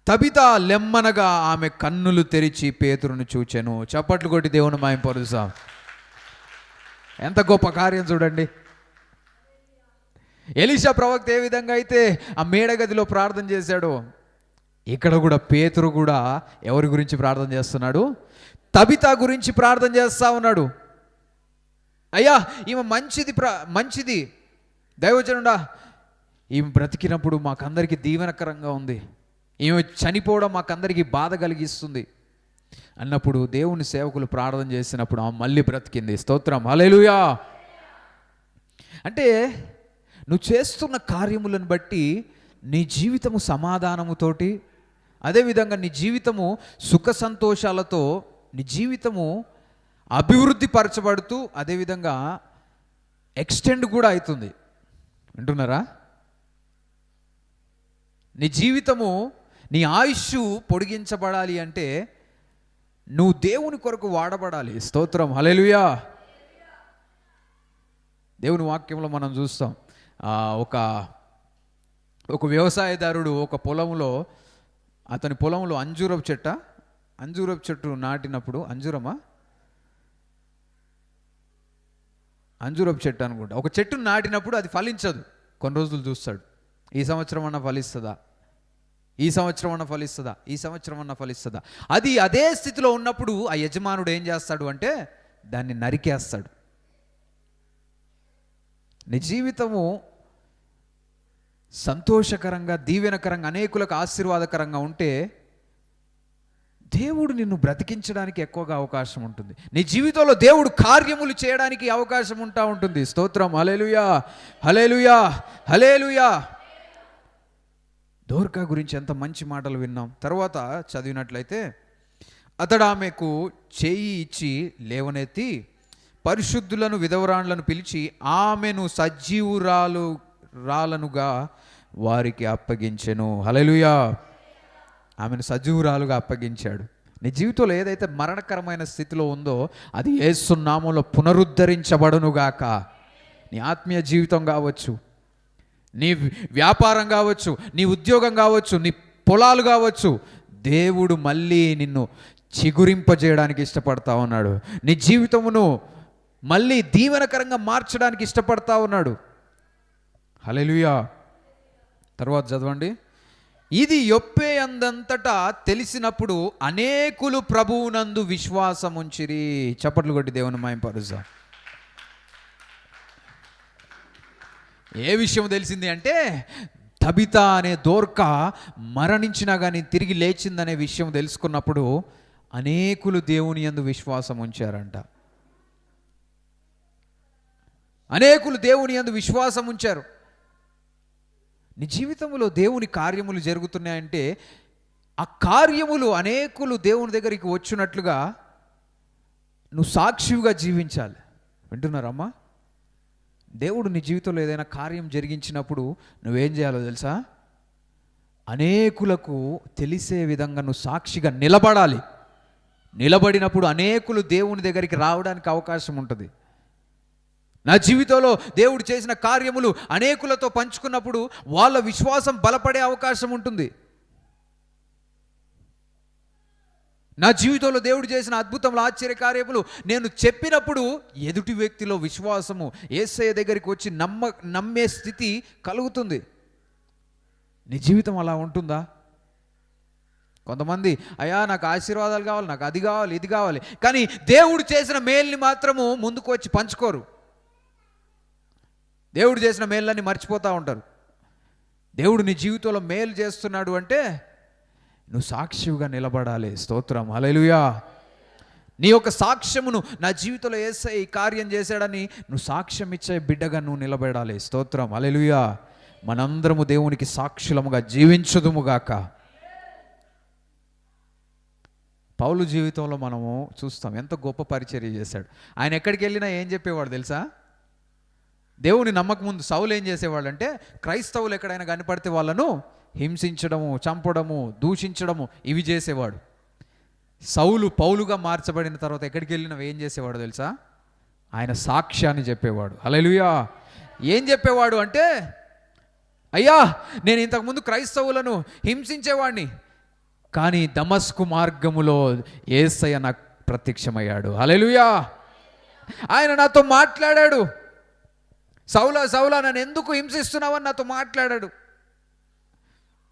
తబిత లెమ్మనగా ఆమె కన్నులు తెరిచి పేతురును చూచెను. చప్పట్లు కొట్టి దేవుని మహిమపరుస్తాం. ఎంత గొప్ప కార్యం చూడండి. ఎలీషా ప్రవక్త ఏ విధంగా అయితే ఆ మేడగదిలో ప్రార్థన చేశాడో, ఇక్కడ కూడా పేతురు కూడా ఎవరి గురించి ప్రార్థన చేస్తున్నాడు? తబిత గురించి ప్రార్థన చేస్తా ఉన్నాడు. అయ్యా ఈమె మంచిది దైవజనుడా, ఈమె బ్రతికినప్పుడు మాకందరికీ దీవెనకరంగా ఉంది, ఈమె చనిపోవడం మాకందరికీ బాధ కలిగిస్తుంది అన్నప్పుడు దేవుని సేవకులు ప్రార్థన చేసినప్పుడు ఆమె మళ్ళీ బ్రతికింది. స్తోత్రం. హల్లెలూయా. అంటే నువ్వు చేస్తున్న కార్యములను బట్టి నీ జీవితము సమాధానముతోటి, అదేవిధంగా నీ జీవితము సుఖ సంతోషాలతో, నీ జీవితము అభివృద్ధి పరచబడుతూ అదేవిధంగా ఎక్స్టెండ్ కూడా అవుతుంది. వింటున్నారా? నీ జీవితము, నీ ఆయుష్ పొడిగించబడాలి అంటే నువ్వు దేవుని కొరకు వాడబడాలి. స్తోత్రం. హల్లెలూయా. దేవుని వాక్యంలో మనం చూస్తాం, ఒక వ్యవసాయదారుడు ఒక పొలంలో, అతని పొలంలో అంజూరపు చెట్టు నాటినప్పుడు, అంజూరపు చెట్టు అనుకుంటా, ఒక చెట్టును నాటినప్పుడు అది ఫలించదు. కొన్ని రోజులు చూస్తాడు, ఈ సంవత్సరం అన్న ఫలిస్తుందా, ఈ సంవత్సరం అన్న ఫలిస్తుందా, ఈ సంవత్సరం అన్న ఫలిస్తుందా. అది అదే స్థితిలో ఉన్నప్పుడు ఆ యజమానుడు ఏం చేస్తాడు అంటే దాన్ని నరికేస్తాడు. నీ జీవితము సంతోషకరంగా, దీవెనకరంగా, అనేకులకు ఆశీర్వాదకరంగా ఉంటే దేవుడు నిన్ను బ్రతికించడానికి ఎక్కువగా అవకాశం ఉంటుంది. నీ జీవితంలో దేవుడు కార్యములు చేయడానికి అవకాశం ఉంటుంది. స్తోత్రం. హల్లెలూయా, హల్లెలూయా, హల్లెలూయా. దోర్కా గురించి ఎంత మంచి మాటలు విన్నాం. తర్వాత చదివినట్లయితే అతడు ఆమెకు చేయి ఇచ్చి లేవనెత్తి పరిశుద్ధులను విధవరాండ్లను పిలిచి ఆమెను సజీవురాలుగా వారికి అప్పగించెను. హల్లెలూయా. ఆమెను సజీవురాలుగా అప్పగించాడు. నీ జీవితంలో ఏదైతే మరణకరమైన స్థితిలో ఉందో అది యేసు నామములో పునరుద్ధరించబడునుగాక. నీ ఆత్మీయ జీవితం కావచ్చు, నీ వ్యాపారం కావచ్చు, నీ ఉద్యోగం కావచ్చు, నీ పొలాలు కావచ్చు, దేవుడు మళ్ళీ నిన్ను చిగురింపజేయడానికి ఇష్టపడతా ఉన్నాడు. నీ జీవితమును మళ్ళీ దీవెనకరంగా మార్చడానికి ఇష్టపడతా ఉన్నాడు. హల్లెలూయా. తర్వాత చదవండి. ఇది యొప్పే అందంతటా తెలిసినప్పుడు అనేకులు ప్రభువునందు విశ్వాసముంచిరి. చప్పట్లు కొట్టి దేవుని మహిమపరుద్దాం. ఏ విషయం తెలిసింది అంటే తబిత అనే దోర్క మరణించినా కానీ తిరిగి లేచిందనే విషయం తెలుసుకున్నప్పుడు అనేకులు దేవుని యందు విశ్వాసం ఉంచారంట. అనేకులు దేవుని యందు విశ్వాసం ఉంచారు. నీ జీవితంలో దేవుని కార్యములు జరుగుతున్నాయంటే ఆ కార్యములు అనేకులు దేవుని దగ్గరికి వచ్చినట్లుగా నువ్వు సాక్షిగా జీవించాలి. వింటున్నారమ్మా? దేవుడు నీ జీవితంలో ఏదైనా కార్యం జరిగించినప్పుడు నువ్వేం చేయాలో తెలుసా? అనేకులకు తెలిసే విధంగా నువ్వు సాక్షిగా నిలబడాలి. నిలబడినప్పుడు అనేకులు దేవుని దగ్గరికి రావడానికి అవకాశం ఉంటుంది. నా జీవితంలో దేవుడు చేసిన కార్యములు అనేకులతో పంచుకున్నప్పుడు వాళ్ళ విశ్వాసం బలపడే అవకాశం ఉంటుంది. నా జీవితంలో దేవుడు చేసిన అద్భుతములు, ఆశ్చర్య కార్యములు నేను చెప్పినప్పుడు ఎదుటి వ్యక్తిలో విశ్వాసము యేసయ్య దగ్గరికి వచ్చి నమ్మే స్థితి కలుగుతుంది. నీ జీవితం అలా ఉంటుందా? కొంతమంది అయ్యా నాకు ఆశీర్వాదాలు కావాలి, నాకు అది కావాలి, ఇది కావాలి, కానీ దేవుడు చేసిన మేలుని మాత్రము ముందుకు వచ్చి పంచుకోరు. దేవుడు చేసిన మేళ్ళని మర్చిపోతూ ఉంటారు. దేవుడు నీ జీవితంలో మేలు చేస్తున్నాడు అంటే నువ్వు సాక్షిగా నిలబడాలి. స్తోత్రం, హల్లెలూయా. నీ యొక్క సాక్ష్యమును నా జీవితంలో యేసయ్య ఈ కార్యం చేశాడని నువ్వు సాక్ష్యం ఇచ్చే బిడ్డగా నువ్వు నిలబడాలి. స్తోత్రం, హల్లెలూయా. మనందరము దేవునికి సాక్షులముగా జీవించుదుముగాక. పౌలు జీవితంలో మనము చూస్తాం ఎంత గొప్ప పరిచర్య చేశాడు. ఆయన ఎక్కడికి వెళ్ళినా ఏం చెప్పేవాడు తెలుసా? దేవుని నమ్మక ముందు సౌలు ఏం చేసేవాడు అంటే క్రైస్తవులు ఎక్కడైనా కనపడితే వాళ్ళను హింసించడము, చంపడము, దూషించడము ఇవి చేసేవాడు. సౌలు పౌలుగా మార్చబడిన తర్వాత ఎక్కడికి వెళ్ళినా ఏం చేసేవాడు తెలుసా? ఆయన సాక్ష్యాన్ని చెప్పేవాడు. హల్లెలూయా. ఏం చెప్పేవాడు అంటే, అయ్యా నేను ఇంతకుముందు క్రైస్తవులను హింసించేవాడిని, కానీ దమస్కు మార్గములో యేసయ్య నాకు ప్రత్యక్షమయ్యాడు. హల్లెలూయా. ఆయన నాతో మాట్లాడాడు. సౌలా సౌలా నన్ను ఎందుకు హింసిస్తున్నావని నాతో మాట్లాడాడు.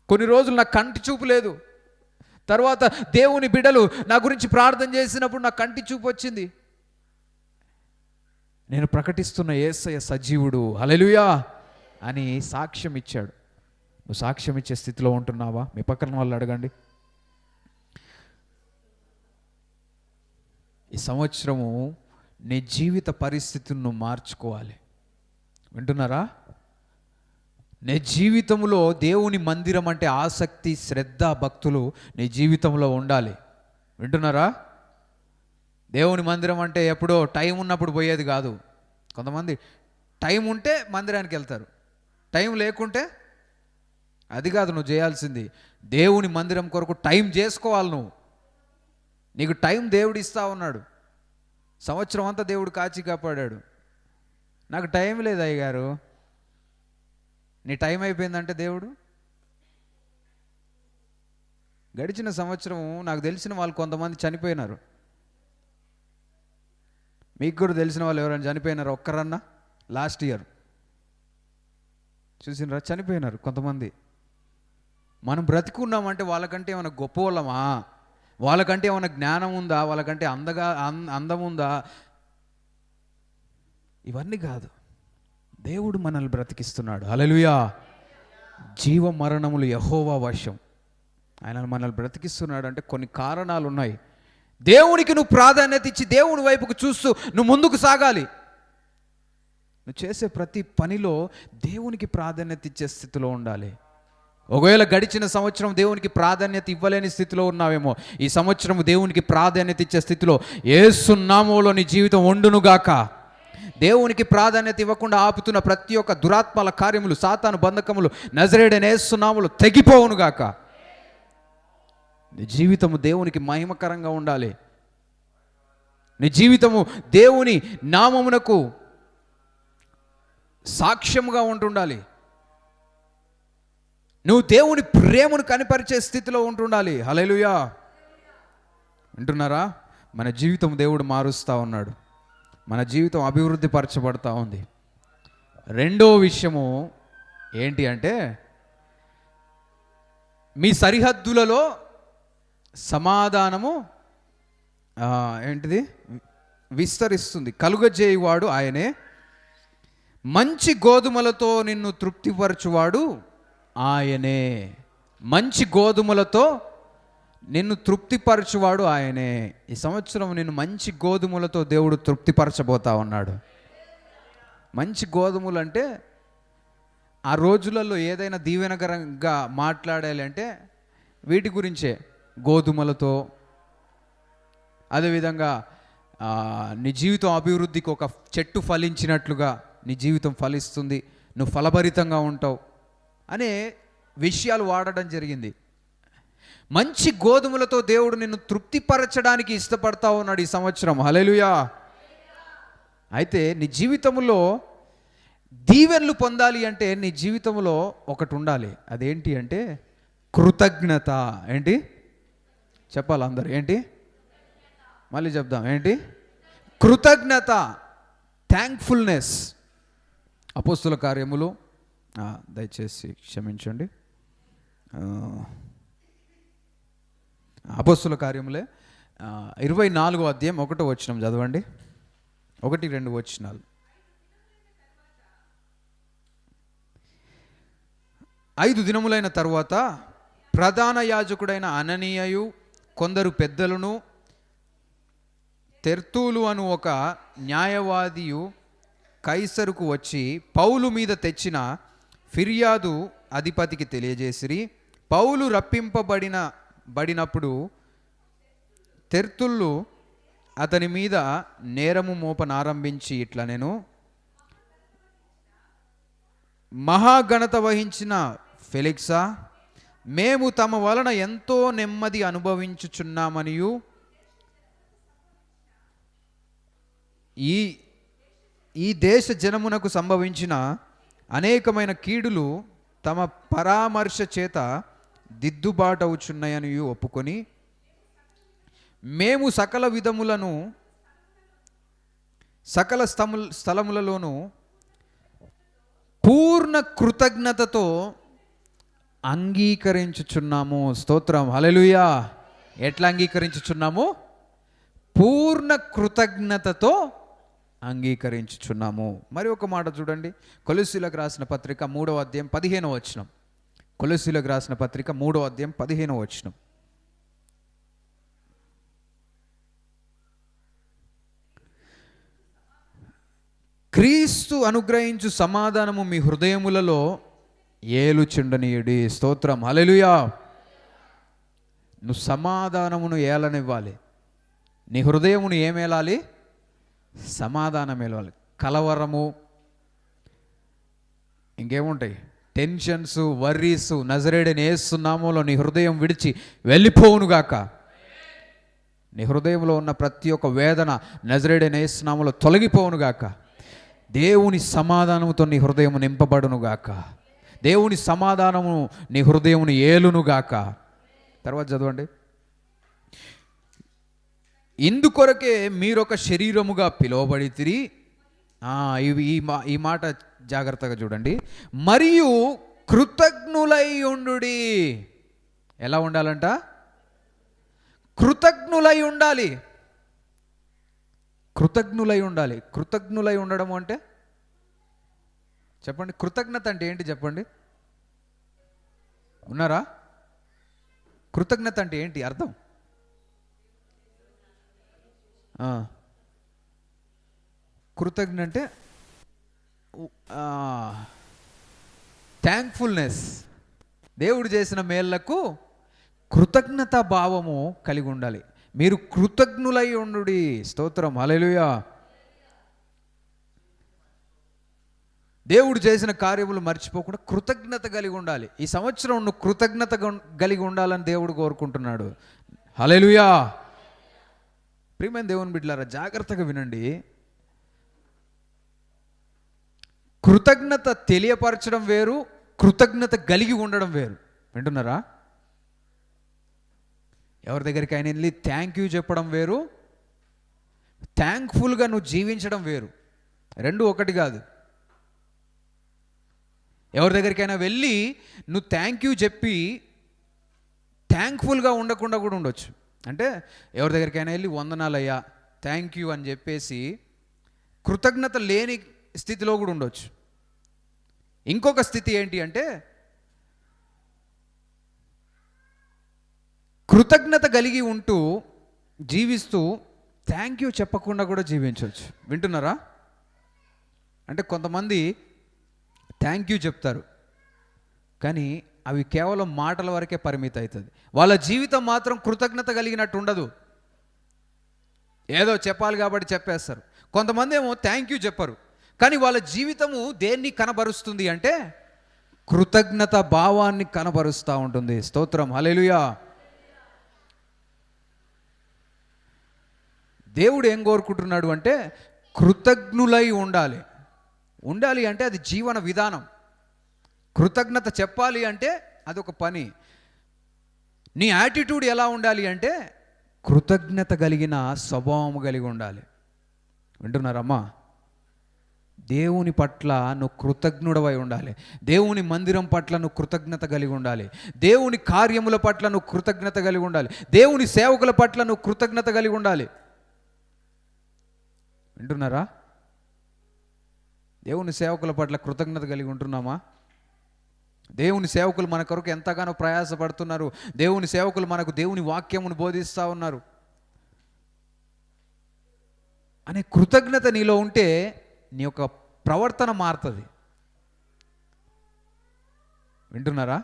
కొన్ని రోజులు నాకు కంటి చూపు లేదు. తర్వాత దేవుని బిడ్డలు నా గురించి ప్రార్థన చేసినప్పుడు నాకు కంటి చూపు వచ్చింది. నేను ప్రకటిస్తున్న యేసయ్య సజీవుడు, హల్లెలూయా అని సాక్ష్యం ఇచ్చాడు. నువ్వు సాక్ష్యం ఇచ్చే స్థితిలో ఉంటున్నావా? మీ పక్కన వాళ్ళు అడగండి. ఈ సంవత్సరము నీ జీవిత పరిస్థితిని నువ్వు మార్చుకోవాలి. వింటున్నారా? నీ జీవితంలో దేవుని మందిరం అంటే ఆసక్తి, శ్రద్ధ, భక్తులు నీ జీవితంలో ఉండాలి. వింటున్నారా? దేవుని మందిరం అంటే ఎప్పుడో టైం ఉన్నప్పుడు పోయేది కాదు. కొంతమంది టైం ఉంటే మందిరానికి వెళ్తారు, టైం లేకుంటే అది కాదు నువ్వు చేయాల్సింది. దేవుని మందిరం కొరకు టైం చేసుకోవాలి. నువ్వు నీకు టైం దేవుడు ఇస్తా ఉన్నాడు. సంవత్సరం అంతా దేవుడు కాచి కాపాడాడు. నాకు టైం లేదు అయ్యగారు. నీ టైం అయిపోయిందంటే దేవుడు గడిచిన సంవత్సరం నాకు తెలిసిన వాళ్ళు కొంతమంది చనిపోయినారు. మీకు కూడా తెలిసిన వాళ్ళు ఎవరైనా చనిపోయినారు? ఒక్కరన్నా లాస్ట్ ఇయర్ చూసినరా? చనిపోయినారు కొంతమంది. మనం బ్రతికున్నామంటే వాళ్ళకంటే ఏమైనా గొప్ప వాళ్ళమా? వాళ్ళకంటే ఏమైనా జ్ఞానం ఉందా? వాళ్ళకంటే అందం ఉందా? ఇవన్నీ కాదు. దేవుడు మనల్ని బ్రతికిస్తున్నాడు. హల్లెలూయా. జీవ మరణములు యెహోవా వశం. ఆయన మనల్ని బ్రతికిస్తున్నాడు అంటే కొన్ని కారణాలు ఉన్నాయి. దేవునికి నువ్వు ప్రాధాన్యత ఇచ్చి దేవుని వైపుకు చూస్తూ నువ్వు ముందుకు సాగాలి. నువ్వు చేసే ప్రతి పనిలో దేవునికి ప్రాధాన్యత ఇచ్చే స్థితిలో ఉండాలి. ఒకవేళ గడిచిన సంవత్సరం దేవునికి ప్రాధాన్యత ఇవ్వలేని స్థితిలో ఉన్నావేమో, ఈ సంవత్సరం దేవునికి ప్రాధాన్యత ఇచ్చే స్థితిలో యేసు నామములో నీ జీవితం ఉండునుగాక. దేవునికి ప్రాధాన్యత ఇవ్వకుండా ఆపుతున్న ప్రతి ఒక్క దురాత్మల కార్యములు, సాతాను బంధకములు నజరేయుడైన యేసు నామములో తెగిపోవునుగాక. నీ జీవితము దేవునికి మహిమకరంగా ఉండాలి. నీ జీవితము దేవుని నామమునకు సాక్ష్యముగా ఉంటుండాలి. నువ్వు దేవుని ప్రేమను కనిపరిచే స్థితిలో ఉంటుండాలి. హల్లెలూయా. వింటున్నారా? మన జీవితం దేవుడు మారుస్తూ ఉన్నాడు. మన జీవితం అభివృద్ధి పరచబడతా ఉంది. రెండో విషయము ఏంటి అంటే, మీ సరిహద్దులలో సమాధానము ఏంటిది విస్తరిస్తుంది, కలుగజేయువాడు ఆయనే. మంచి గోధుమలతో నిన్ను తృప్తిపరచువాడు ఆయనే. మంచి గోధుమలతో నిన్ను తృప్తిపరచువాడు ఆయనే. ఈ సంవత్సరం నిన్ను మంచి గోధుమలతో దేవుడు తృప్తిపరచబోతా ఉన్నాడు. మంచి గోధుమలు అంటే ఆ రోజులలో ఏదైనా దీవెనకరంగా మాట్లాడాలి అంటే వీటి గురించే, గోధుమలతో. అదేవిధంగా నీ జీవితం అభివృద్ధికి ఒక చెట్టు ఫలించినట్లుగా నీ జీవితం ఫలిస్తుంది, నువ్వు ఫలభరితంగా ఉంటావు అనే విషయాలు వాడడం జరిగింది. మంచి గోధుమలతో దేవుడు నిన్ను తృప్తిపరచడానికి ఇష్టపడతా ఉన్నాడు ఈ సంవత్సరం. హల్లెలూయా. అయితే నీ జీవితంలో దీవెనలు పొందాలి అంటే నీ జీవితంలో ఒకటి ఉండాలి. అదేంటి అంటే కృతజ్ఞత. ఏంటి చెప్పాలి అందరు? ఏంటి? మళ్ళీ చెప్దాం. ఏంటి? కృతజ్ఞత, థ్యాంక్ఫుల్నెస్. అపోస్తుల కార్యములు, దయచేసి క్షమించండి, అపోస్తుల కార్యములే 24వ అధ్యాయం 1వ వచనం చదవండి. 1-2 వచనాలు. 5 దినములైన తరువాత ప్రధాన యాజకుడైన అననీయయు కొందరు పెద్దలను తెర్తూలు అను ఒక న్యాయవాదియు కైసరుకు వచ్చి పౌలు మీద తెచ్చిన ఫిర్యాదు అధిపతికి తెలియజేసిరి. పౌలు రప్పింపబడినప్పుడు తెర్తుళ్ళు అతని మీద నేరము మోపనారంభించి ఇట్లా, నేను మహాఘనత వహించిన ఫెలిక్సా, మేము తమ వలన ఎంతో నెమ్మది అనుభవించుచున్నామనియు ఈ దేశ జనమునకు సంభవించిన అనేకమైన కీడులు తమ పరామర్శ చేత దిద్దుబాటవుచున్నాయని ఒప్పుకొని, మేము సకల విధములను సకల స్థలములలోనూ పూర్ణ కృతజ్ఞతతో అంగీకరించుచున్నాము. స్తోత్రం, హల్లెలూయా. ఎట్లా అంగీకరించుచున్నాము? పూర్ణ కృతజ్ఞతతో అంగీకరించుచున్నాము. మరి ఒక మాట చూడండి, కొలొస్సీయులకు రాసిన పత్రిక 3వ అధ్యాయం 15వ వచనం. కొలొస్సీయులకు రాసిన పత్రిక 3వ అధ్యాయం 15వ వచనం. క్రీస్తు అనుగ్రహించు సమాధానము మీ హృదయములలో ఏలుచుండనీయుడి. స్తోత్రం, హల్లెలూయా. నువ్వు సమాధానమును ఏలనివ్వాలి. నీ హృదయమును ఏమేలాలి? సమాధానం ఏలాలి. కలవరము, ఇంకేముంటాయి, టెన్షన్స్, వర్రీస్, నజరేయుడైన యేసు నామములో నీ హృదయం విడిచి వెళ్ళిపోవునుగాక. నీ హృదయంలో ఉన్న ప్రతి ఒక్క వేదన నజరేయుడైన యేసు నామములో తొలగిపోవునుగాక. దేవుని సమాధానముతో నీ హృదయం నింపబడునుగాక. దేవుని సమాధానము నీ హృదయమును ఏలునుగాక. తర్వాత చదవండి. ఇందుకొరకే మీరొక శరీరముగా పిలువబడితిరి. ఈ మాట జాగ్రత్తగా చూడండి. మరియు కృతజ్ఞులై ఉండుడి. ఎలా ఉండాలంట? కృతజ్ఞులై ఉండాలి. కృతజ్ఞులై ఉండాలి. కృతజ్ఞులై ఉండడం అంటే చెప్పండి, కృతజ్ఞత అంటే ఏంటి చెప్పండి? ఉన్నారా? కృతజ్ఞత అంటే ఏంటి అర్థం? కృతజ్ఞ అంటే థ్యాంక్ఫుల్నెస్. దేవుడు చేసిన మేళ్లకు కృతజ్ఞతా భావము కలిగి ఉండాలి. మీరు కృతజ్ఞులై ఉండుడి. స్తోత్రం, హల్లెలూయా. దేవుడు చేసిన కార్యములు మర్చిపోకుండా కృతజ్ఞత కలిగి ఉండాలి. ఈ సంవత్సరం నువ్వు కృతజ్ఞత కలిగి ఉండాలని దేవుడు కోరుకుంటున్నాడు. హల్లెలూయా. ప్రియమైన దేవుని బిడ్డలారా, జాగ్రత్తగా వినండి. కృతజ్ఞత తెలియపరచడం వేరు, కృతజ్ఞత కలిగి ఉండడం వేరు. వింటున్నారా? ఎవరి దగ్గరికి ఆయన వెళ్ళి థ్యాంక్ యూ చెప్పడం వేరు, థ్యాంక్ఫుల్గా నువ్వు జీవించడం వేరు. రెండు ఒకటి కాదు. ఎవరి దగ్గరికైనా వెళ్ళి నువ్వు థ్యాంక్ యూ చెప్పి థ్యాంక్ఫుల్గా ఉండకుండా కూడా ఉండొచ్చు. అంటే ఎవరి దగ్గరికైనా వెళ్ళి వందనాలయ్యా, థ్యాంక్ యూ అని చెప్పేసి కృతజ్ఞత లేని స్థితిలో కూడా ఉండొచ్చు. ఇంకొక స్థితి ఏంటి అంటే కృతజ్ఞత కలిగి ఉంటూ జీవిస్తూ థ్యాంక్ యూ చెప్పకుండా కూడా జీవించవచ్చు. వింటున్నారా? అంటే కొంతమంది థ్యాంక్ యూ చెప్తారు, కానీ అవి కేవలం మాటల వరకే పరిమితం అవుతుంది. వాళ్ళ జీవితం మాత్రం కృతజ్ఞత కలిగినట్టు ఉండదు. ఏదో చెప్పాలి కాబట్టి చెప్పేస్తారు. కొంతమంది ఏమో థ్యాంక్ యూ చెప్పరు, కానీ వాళ్ళ జీవితము దేన్ని కనబరుస్తుంది అంటే కృతజ్ఞత భావాన్ని కనబరుస్తూ ఉంటుంది. స్తోత్రం, హల్లెలూయా. దేవుడు ఏం కోరుకుంటున్నాడు అంటే కృతజ్ఞులై ఉండాలి. ఉండాలి అంటే అది జీవన విధానం. కృతజ్ఞత చెప్పాలి అంటే అదొక పని. నీ యాటిట్యూడ్ ఎలా ఉండాలి అంటే కృతజ్ఞత కలిగిన స్వభావం కలిగి ఉండాలి. వింటున్నారమ్మా? దేవుని పట్ల నువ్వు కృతజ్ఞుడవై ఉండాలి. దేవుని మందిరం పట్ల నువ్వు కృతజ్ఞత కలిగి ఉండాలి. దేవుని కార్యముల పట్ల నువ్వు కృతజ్ఞత కలిగి ఉండాలి. దేవుని సేవకుల పట్ల నువ్వు కృతజ్ఞత కలిగి ఉండాలి. వింటున్నారా? దేవుని సేవకుల పట్ల కృతజ్ఞత కలిగి ఉంటున్నామా? దేవుని సేవకులు మన కొరకు ఎంతగానో ప్రయాసపడుతున్నారు. దేవుని సేవకులు మనకు దేవుని వాక్యమును బోధిస్తూ ఉన్నారు అనే కృతజ్ఞత నీలో ఉంటే నీ యొక్క ప్రవర్తన మారుతుంది. వింటున్నారా?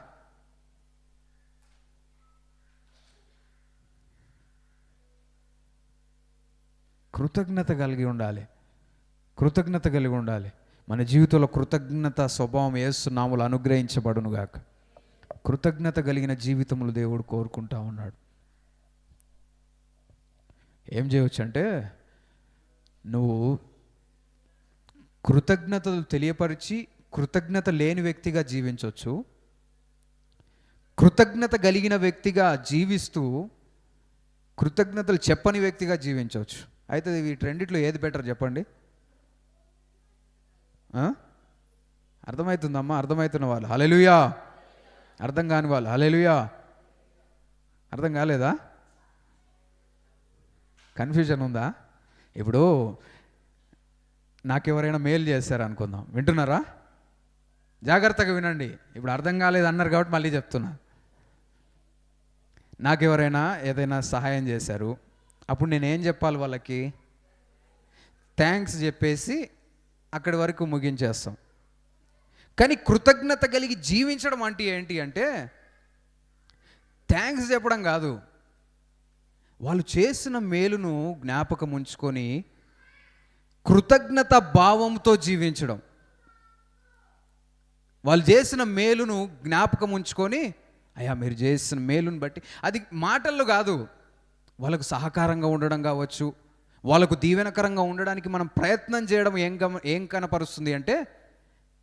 కృతజ్ఞత కలిగి ఉండాలి. కృతజ్ఞత కలిగి ఉండాలి. మన జీవితంలో కృతజ్ఞత స్వభావం యేసు నామములో అనుగ్రహించబడును గాక. కృతజ్ఞత కలిగిన జీవితములు దేవుడు కోరుకుంటా ఉన్నాడు. ఏం చేయవచ్చు అంటే నువ్వు కృతజ్ఞతలు తెలియపరిచి కృతజ్ఞత లేని వ్యక్తిగా జీవించవచ్చు. కృతజ్ఞత కలిగిన వ్యక్తిగా జీవిస్తూ కృతజ్ఞతలు చెప్పని వ్యక్తిగా జీవించవచ్చు. అయితే వీటి రెండిట్లో ఏది బెటర్ చెప్పండి? అర్థమవుతుందమ్మా? అర్థమవుతున్న వాళ్ళు హల్లెలూయా, అర్థం కాని వాళ్ళు హల్లెలూయా. అర్థం కాలేదా? కన్ఫ్యూజన్ ఉందా? ఇప్పుడు నాకెవరైనా మేలు చేశారు అనుకుందాం. వింటున్నారా? జాగ్రత్తగా వినండి. ఇప్పుడు అర్థం కాలేదు అన్నారు కాబట్టి మళ్ళీ చెప్తున్నా. నాకెవరైనా ఏదైనా సహాయం చేశారు, అప్పుడు నేనేం చెప్పాలి వాళ్ళకి? థ్యాంక్స్ చెప్పేసి అక్కడి వరకు ముగించేస్తాం. కానీ కృతజ్ఞత కలిగి జీవించడం అంటే ఏంటి అంటే థ్యాంక్స్ చెప్పడం కాదు, వాళ్ళు చేసిన మేలును జ్ఞాపకం ఉంచుకొని కృతజ్ఞత భావంతో జీవించడం. వాళ్ళు చేసిన మేలును జ్ఞాపకం ఉంచుకొని అయ్యా మీరు చేసిన మేలును బట్టి, అది మాటల్లో కాదు, వాళ్ళకు సహకారంగా ఉండడం కావచ్చు, వాళ్ళకు దీవెనకరంగా ఉండడానికి మనం ప్రయత్నం చేయడం ఏం కనపరుస్తుంది అంటే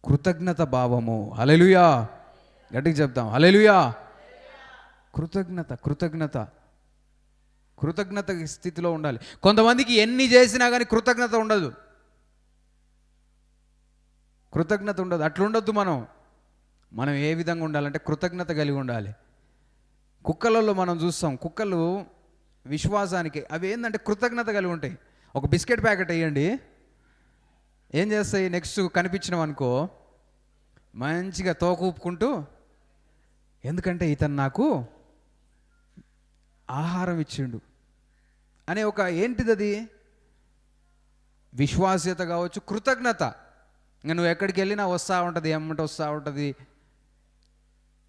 కృతజ్ఞత భావము. హల్లెలూయా, గట్టిగా చెప్తాం హల్లెలూయా. కృతజ్ఞత కృతజ్ఞత కృతజ్ఞత స్థితిలో ఉండాలి. కొంతమందికి ఎన్ని చేసినా కానీ కృతజ్ఞత ఉండదు. కృతజ్ఞత ఉండదు. అట్లుండొద్దు. మనం ఏ విధంగా ఉండాలంటే కృతజ్ఞత కలిగి ఉండాలి. కుక్కలలో మనం చూస్తాం, కుక్కలు విశ్వాసానికి అవి ఏంటంటే కృతజ్ఞత కలిగి ఉంటాయి. ఒక బిస్కెట్ ప్యాకెట్ వేయండి, ఏం చేస్తాయి? నెక్స్ట్ కనిపించినాం అనుకో మంచిగా తోక ఊపుకుంటూ, ఎందుకంటే ఇతను నాకు ఆహారం ఇచ్చిండు అనే ఒక ఏంటిది అది విశ్వాస్యత కావచ్చు, కృతజ్ఞత. ఇంకా నువ్వు ఎక్కడికి వెళ్ళినా వస్తూ ఉంటుంది, ఎమ్మటి వస్తూ ఉంటుంది.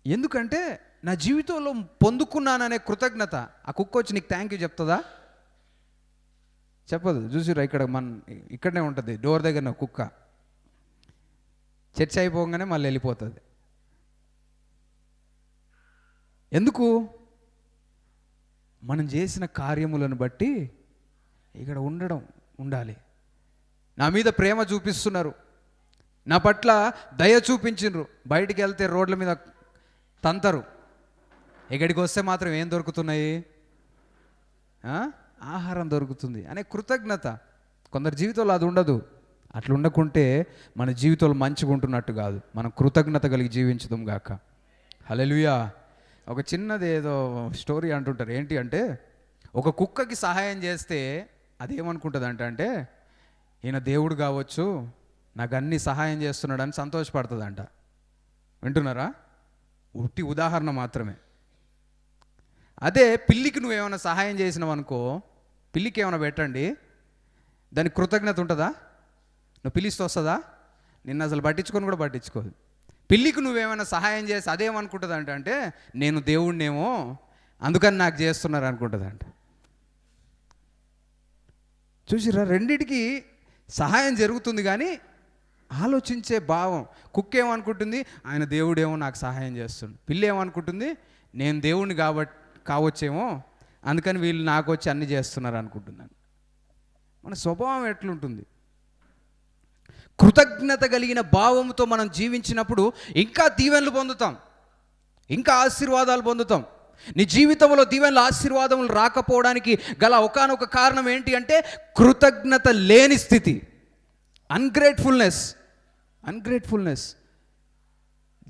ఎందుకంటే నా జీవితంలో పొందుకున్నాననే కృతజ్ఞత. ఆ కుక్క వచ్చి నీకు థ్యాంక్ యూ చెప్తుందా? చెప్పదు. చూసిరా, ఇక్కడనే ఉంటుంది డోర్ దగ్గర కుక్క. చర్చ అయిపోగానే మళ్ళీ వెళ్ళిపోతుంది. ఎందుకు? మనం చేసిన కార్యములను బట్టి ఇక్కడ ఉండాలి. నా మీద ప్రేమ చూపిస్తున్నారు, నా పట్ల దయ చూపించిండ్రు. బయటికి వెళ్తే రోడ్ల మీద తంతరు, ఇక్కడికి వస్తే మాత్రం ఏం దొరుకుతున్నాయి? ఆహారం దొరుకుతుంది అనే కృతజ్ఞత. కొందరి జీవితంలో అది ఉండదు. అట్లా ఉండకుంటే మన జీవితంలో మంచిగా ఉంటున్నట్టు కాదు. మనం కృతజ్ఞత కలిగి జీవించదాం గాక. హల్లెలూయా. ఒక చిన్నది ఏదో స్టోరీ అంటుంటారు. ఏంటి అంటే ఒక కుక్కకి సహాయం చేస్తే అదేమనుకుంటుంది అంటే ఈయన దేవుడు కావచ్చు, నాకు అన్ని సహాయం చేస్తున్నాడని సంతోషపడుతుందంట. వింటున్నారా? ఉట్టి ఉదాహరణ మాత్రమే. అదే పిల్లికి నువ్వేమైనా సహాయం చేసినావు అనుకో, పిల్లికి ఏమైనా పెట్టండి, దానికి కృతజ్ఞత ఉంటుందా? నువ్వు పిలిస్తే వస్తుందా? నిన్ను అసలు పట్టించుకొని కూడా పట్టించుకోదు. పిల్లికి నువ్వేమైనా సహాయం చేసి అదేమనుకుంటుంది అంటే నేను దేవుణ్ణేమో అందుకని నాకు చేస్తున్నారు అనుకుంటుందంట. చూసిరా, రెండిటికి సహాయం జరుగుతుంది కానీ ఆలోచించే భావం. కుక్క ఏమనుకుంటుంది, ఆయన దేవుడేమో నాకు సహాయం చేస్తుంది. పిల్లి ఏమనుకుంటుంది, నేను దేవుణ్ణి కావచ్చేమో అందుకని వీళ్ళు నాకు వచ్చి అన్ని చేస్తున్నారు అనుకుంటున్నాను. మన స్వభావం ఎట్లుంటుంది? కృతజ్ఞత కలిగిన భావంతో మనం జీవించినప్పుడు ఇంకా దీవెనలు పొందుతాం, ఇంకా ఆశీర్వాదాలు పొందుతాం. నీ జీవితంలో దీవెనలు ఆశీర్వాదములు రాకపోవడానికి గల ఒకానొక కారణం ఏంటి అంటే కృతజ్ఞత లేని స్థితి, అన్గ్రేట్ఫుల్నెస్.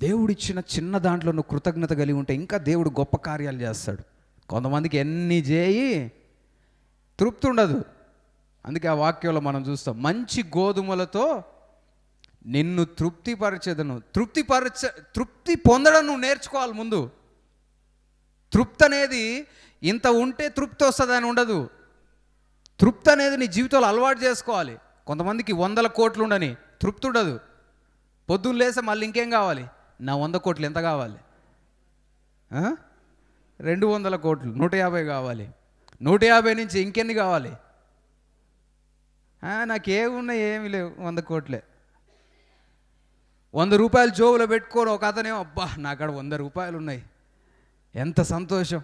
దేవుడిచ్చిన చిన్న దాంట్లో నువ్వు కృతజ్ఞత కలిగి ఉంటే ఇంకా దేవుడు గొప్ప కార్యాలు చేస్తాడు. కొంతమందికి ఎన్ని చేయి తృప్తి ఉండదు. అందుకే ఆ వాక్యంలో మనం చూస్తాం, మంచి గోధుమలతో నిన్ను తృప్తిపరచెదను. తృప్తి పొందడం నువ్వు నేర్చుకోవాలి ముందు. తృప్తి అనేది ఇంత ఉంటే తృప్తి వస్తుందని ఉండదు. తృప్తి అనేది నీ జీవితంలో అలవాటు చేసుకోవాలి. కొంతమందికి 100 కోట్లు ఉండని తృప్తి ఉండదు. పొద్దున్న లేస్తే మళ్ళీ ఇంకేం కావాలి? నా 100 కోట్లు ఎంత కావాలి? 200 కోట్లు, 150 కావాలి. 150 నుంచి ఇంకెన్ని కావాలి? నాకేమున్నాయి, ఏమి లేవు, 100 కోట్లే. 100 రూపాయలు జోబులో పెట్టుకోను ఒక అతనేమో, అబ్బా నాకాడ 100 రూపాయలు ఉన్నాయి, ఎంత సంతోషం.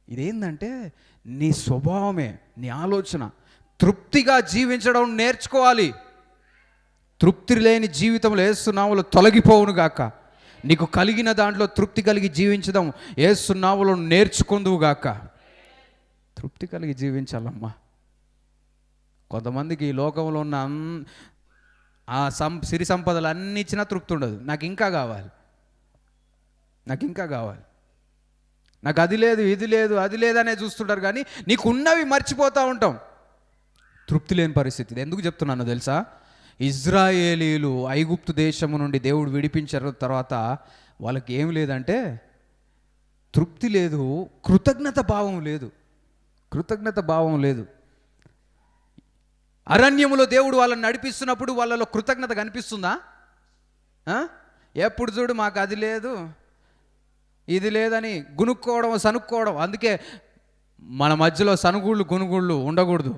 ఇదేంటంటే నీ స్వభావమే, నీ ఆలోచన. తృప్తిగా జీవించడం నేర్చుకోవాలి. తృప్తి లేని జీవితంలో యేసు నామములో తొలగిపోవును గాక. నీకు కలిగిన దాంట్లో తృప్తి కలిగి జీవించడం యేసు నామములో నేర్చుకుందువు గాక. తృప్తి కలిగి జీవించాలమ్మా. కొంతమందికి ఈ లోకంలో ఉన్న సిరి సంపదలు అన్నీ ఇచ్చినా తృప్తి ఉండదు. నాకు ఇంకా కావాలి, నాకు అది లేదు, ఇది లేదు, అది లేదనే చూస్తుంటారు. కానీ నీకు ఉన్నవి మర్చిపోతూ ఉంటాం. తృప్తి లేని పరిస్థితి. ఎందుకు చెప్తున్నానో తెలుసా? ఇజ్రాయేలీలు ఐగుప్తు దేశము నుండి దేవుడు విడిపించారు తర్వాత వాళ్ళకి ఏం లేదంటే తృప్తి లేదు, కృతజ్ఞత భావం లేదు. అరణ్యములో దేవుడు వాళ్ళని నడిపిస్తున్నప్పుడు వాళ్ళలో కృతజ్ఞత కనిపిస్తుందా? ఎప్పుడు చూడు మాకు అది లేదు, ఇది లేదని సనుక్కోవడం. అందుకే మన మధ్యలో సనుగుళ్ళు గునుగుళ్ళు ఉండకూడదు.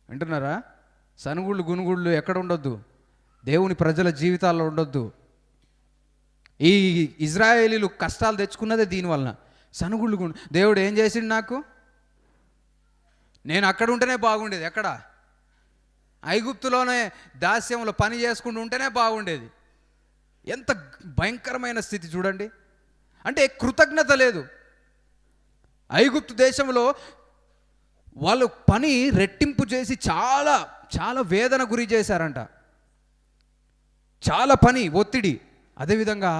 వింటున్నారా? సనుగుళ్ళు గునుగుళ్ళు ఎక్కడ ఉండొద్దు, దేవుని ప్రజల జీవితాల్లో ఉండొద్దు. ఈ ఇజ్రాయేలీలు కష్టాలు తెచ్చుకున్నదే దీనివలన. సనుగుళ్ళు దేవుడు ఏం చేసిండు నాకు? నేను అక్కడ ఉంటేనే బాగుండేది. ఎక్కడ? ఐగుప్తులోనే దాస్యంలో పని చేసుకుంటూ ఉంటేనే బాగుండేది. ఎంత భయంకరమైన స్థితి చూడండి. అంటే కృతజ్ఞత లేదు. ఐగుప్తు దేశంలో వాళ్ళు పని రెట్టింపు చేసి చాలా చాలా వేదన గురి చేశారంట. చాలా పని, ఒత్తిడి. అదేవిధంగా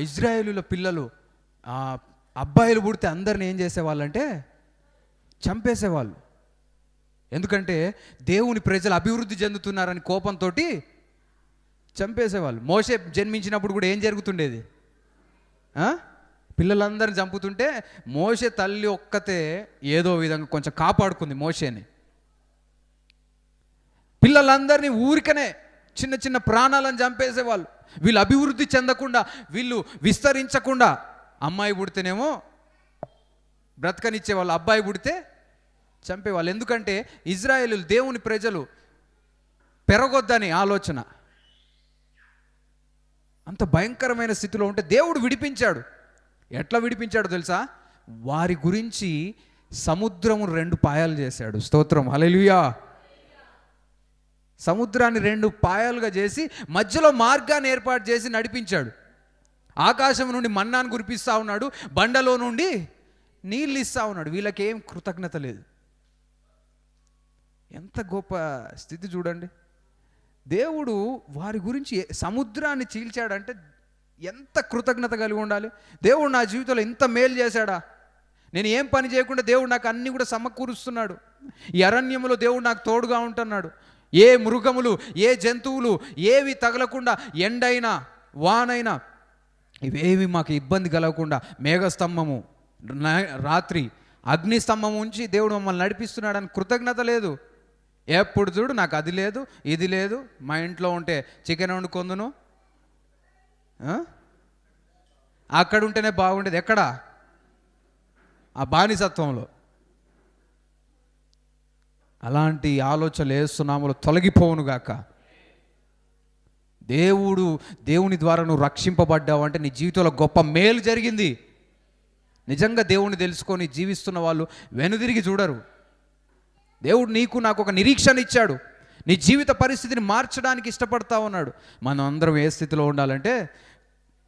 ఇజ్రాయేలుల పిల్లలు అబ్బాయిలు పుడితే అందరిని ఏం చేసేవాళ్ళంటే చంపేసేవాళ్ళు. ఎందుకంటే దేవుని ప్రజలు అభివృద్ధి చెందుతున్నారని కోపంతో చంపేసేవాళ్ళు. మోషే జన్మించినప్పుడు కూడా ఏం జరుగుతుండేది? పిల్లలందరిని చంపుతుంటే మోషే తల్లి ఒక్కతే ఏదో విధంగా కొంచెం కాపాడుకుంది మోషేని. పిల్లలందరినీ ఊరికనే చిన్న చిన్న ప్రాణాలను చంపేసేవాళ్ళు. వీళ్ళు అభివృద్ధి చెందకుండా, వీళ్ళు విస్తరించకుండా. అమ్మాయి పుడితేనేమో బ్రతకనిచ్చేవాళ్ళు, అబ్బాయి పుడితే చంపేవాళ్ళు. ఎందుకంటే ఇజ్రాయేలీలు దేవుని ప్రజలు పెరగొద్దని ఆలోచన. అంత భయంకరమైన స్థితిలో ఉంటే దేవుడు విడిపించాడు. ఎట్లా విడిపించాడు తెలుసా? వారి గురించి సముద్రము 2 పాయలు చేశాడు. స్తోత్రం, హల్లెలూయా. సముద్రాన్ని 2 పాయలుగా చేసి మధ్యలో మార్గాన్ని ఏర్పాటు చేసి నడిపించాడు. ఆకాశం నుండి మన్నాను కురిపిస్తూ ఉన్నాడు, బండలో నుండి నీళ్ళు ఇస్తూ ఉన్నాడు. వీళ్ళకేం కృతజ్ఞత లేదు. ఎంత గొప్ప స్థితి చూడండి. దేవుడు వారి గురించి సముద్రాన్ని చీల్చాడంటే ఎంత కృతజ్ఞత కలిగి ఉండాలి. దేవుడు నా జీవితంలో ఇంత మేలు చేశాడా, నేను ఏం పని చేయకుండా దేవుడు నాకు అన్నీ కూడా సమకూరుస్తున్నాడు. ఈ అరణ్యంలో దేవుడు నాకు తోడుగా ఉంటున్నాడు. ఏ మృగములు, ఏ జంతువులు ఏవి తగలకుండా, ఎండైనా వానైనా ఇవేవి మాకు ఇబ్బంది కలగకుండా మేఘస్తంభము, రాత్రి అగ్నిస్తంభం ఉంచి దేవుడు మమ్మల్ని నడిపిస్తున్నాడని కృతజ్ఞత లేదు. ఎప్పుడు చూడు నాకు అది లేదు ఇది లేదు, మా ఇంట్లో ఉంటే చికెన్ వండుకొందును, అక్కడ ఉంటేనే బాగుండేది. ఎక్కడ? ఆ బానిసత్వంలో. అలాంటి ఆలోచనలు వేస్తున్నాములో తొలగిపోవును గాక. దేవుని ద్వారా నువ్వు రక్షింపబడ్డావు అంటే నీ జీవితంలో గొప్ప మేలు జరిగింది. నిజంగా దేవుణ్ణి తెలుసుకొని జీవిస్తున్న వాళ్ళు వెనుదిరిగి చూడరు. దేవుడు నీకు నాకు ఒక నిరీక్షణ ఇచ్చాడు. నీ జీవిత పరిస్థితిని మార్చడానికి ఇష్టపడతా ఉన్నాడు. మనం అందరం ఏ స్థితిలో ఉండాలంటే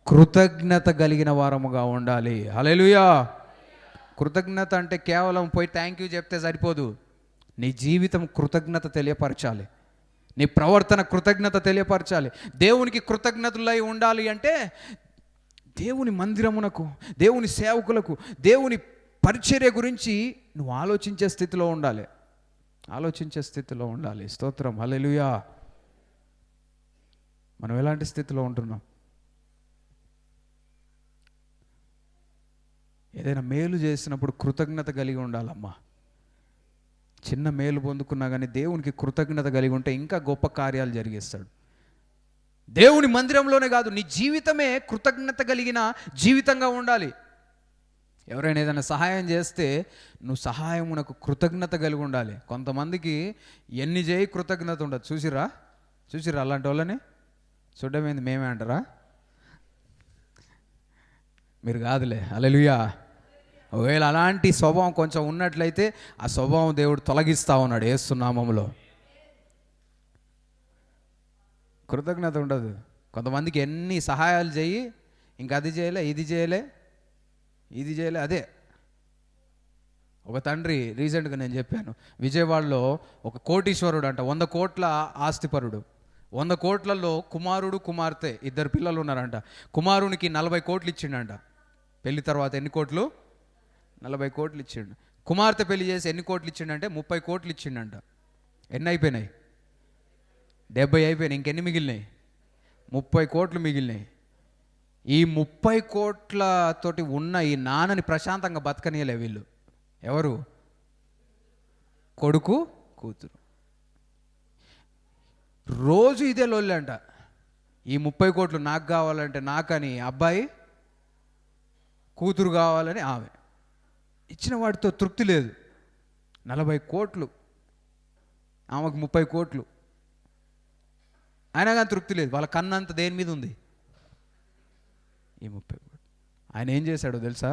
కృతజ్ఞత కలిగిన వారముగా ఉండాలి. హల్లెలూయా. కృతజ్ఞత అంటే కేవలం పోయి థ్యాంక్ యూ చెప్తే సరిపోదు. నీ జీవితం కృతజ్ఞత తెలియపరచాలి. నీ ప్రవర్తన కృతజ్ఞత తెలియపరచాలి. దేవునికి కృతజ్ఞతలై ఉండాలి అంటే దేవుని మందిరమునకు, దేవుని సేవకులకు, దేవుని పరిచర్య గురించి నువ్వు ఆలోచించే స్థితిలో ఉండాలి. ఆలోచించే స్థితిలో ఉండాలి. స్తోత్రం. హల్లెలూయా. మనం ఎలాంటి స్థితిలో ఉంటున్నాం? ఏదైనా మేలు చేసినప్పుడు కృతజ్ఞత కలిగి ఉండాలమ్మా. చిన్న మేలు పొందుకున్నా కానీ దేవునికి కృతజ్ఞత కలిగి ఉంటే ఇంకా గొప్ప కార్యాలు జరిగిస్తాడు. దేవుని మందిరంలోనే కాదు, నీ జీవితమే కృతజ్ఞత కలిగిన జీవితంగా ఉండాలి. ఎవరైనా ఏదైనా సహాయం చేస్తే నువ్వు సహాయమునకు కృతజ్ఞత కలిగి ఉండాలి. కొంతమందికి ఎన్ని చేయి కృతజ్ఞత ఉండదు. చూసిరా అలాంటి వాళ్ళని చూడమేంది మేమే అంటారా? మీరు కాదులే. హల్లెలూయా. ఒకవేళ అలాంటి స్వభావం కొంచెం ఉన్నట్లయితే ఆ స్వభావం దేవుడు తొలగిస్తా ఉన్నాడు యేసు నామములో. కృతజ్ఞత ఉండదు. కొంతమందికి ఎన్ని సహాయాలు చేయి, ఇంకా అది చేయలే ఇది చేయలే అదే. ఒక తండ్రి రీసెంట్గా నేను చెప్పాను, విజయవాడలో ఒక కోటీశ్వరుడు అంట, 100 కోట్ల ఆస్తిపరుడు. 100 కోట్లలో కుమారుడు కుమార్తె 2 పిల్లలు ఉన్నారంట. కుమారునికి 40 కోట్లు ఇచ్చిండంట. పెళ్లి తర్వాత ఎన్ని కోట్లు? 40 కోట్లు ఇచ్చిండు. కుమార్తె పెళ్లి చేసి ఎన్ని కోట్లు ఇచ్చిండంటే 30 కోట్లు ఇచ్చిండంట. ఎన్ని అయిపోయినాయి? 70 అయిపోయినాయి. ఇంకెన్ని మిగిలినాయి? 30 కోట్లు మిగిలినాయి. ఈ 30 కోట్లతోటి ఉన్న ఈ నాన్నని ప్రశాంతంగా బతకనీయలే వీళ్ళు. ఎవరు? కొడుకు కూతురు. రోజు ఇదే లొల్లంట. ఈ 30 కోట్లు నాకు కావాలంటే నాకని అబ్బాయి, కూతురు కావాలని ఆమె. ఇచ్చిన వాటితో తృప్తి లేదు. 40 కోట్లు, ఆమెకు 30 కోట్లు, అయినా కానీ తృప్తి లేదు. వాళ్ళ కన్నంత దేని మీద ఉంది? ఈ 30 కోట్లు. ఆయన ఏం చేశాడో తెలుసా?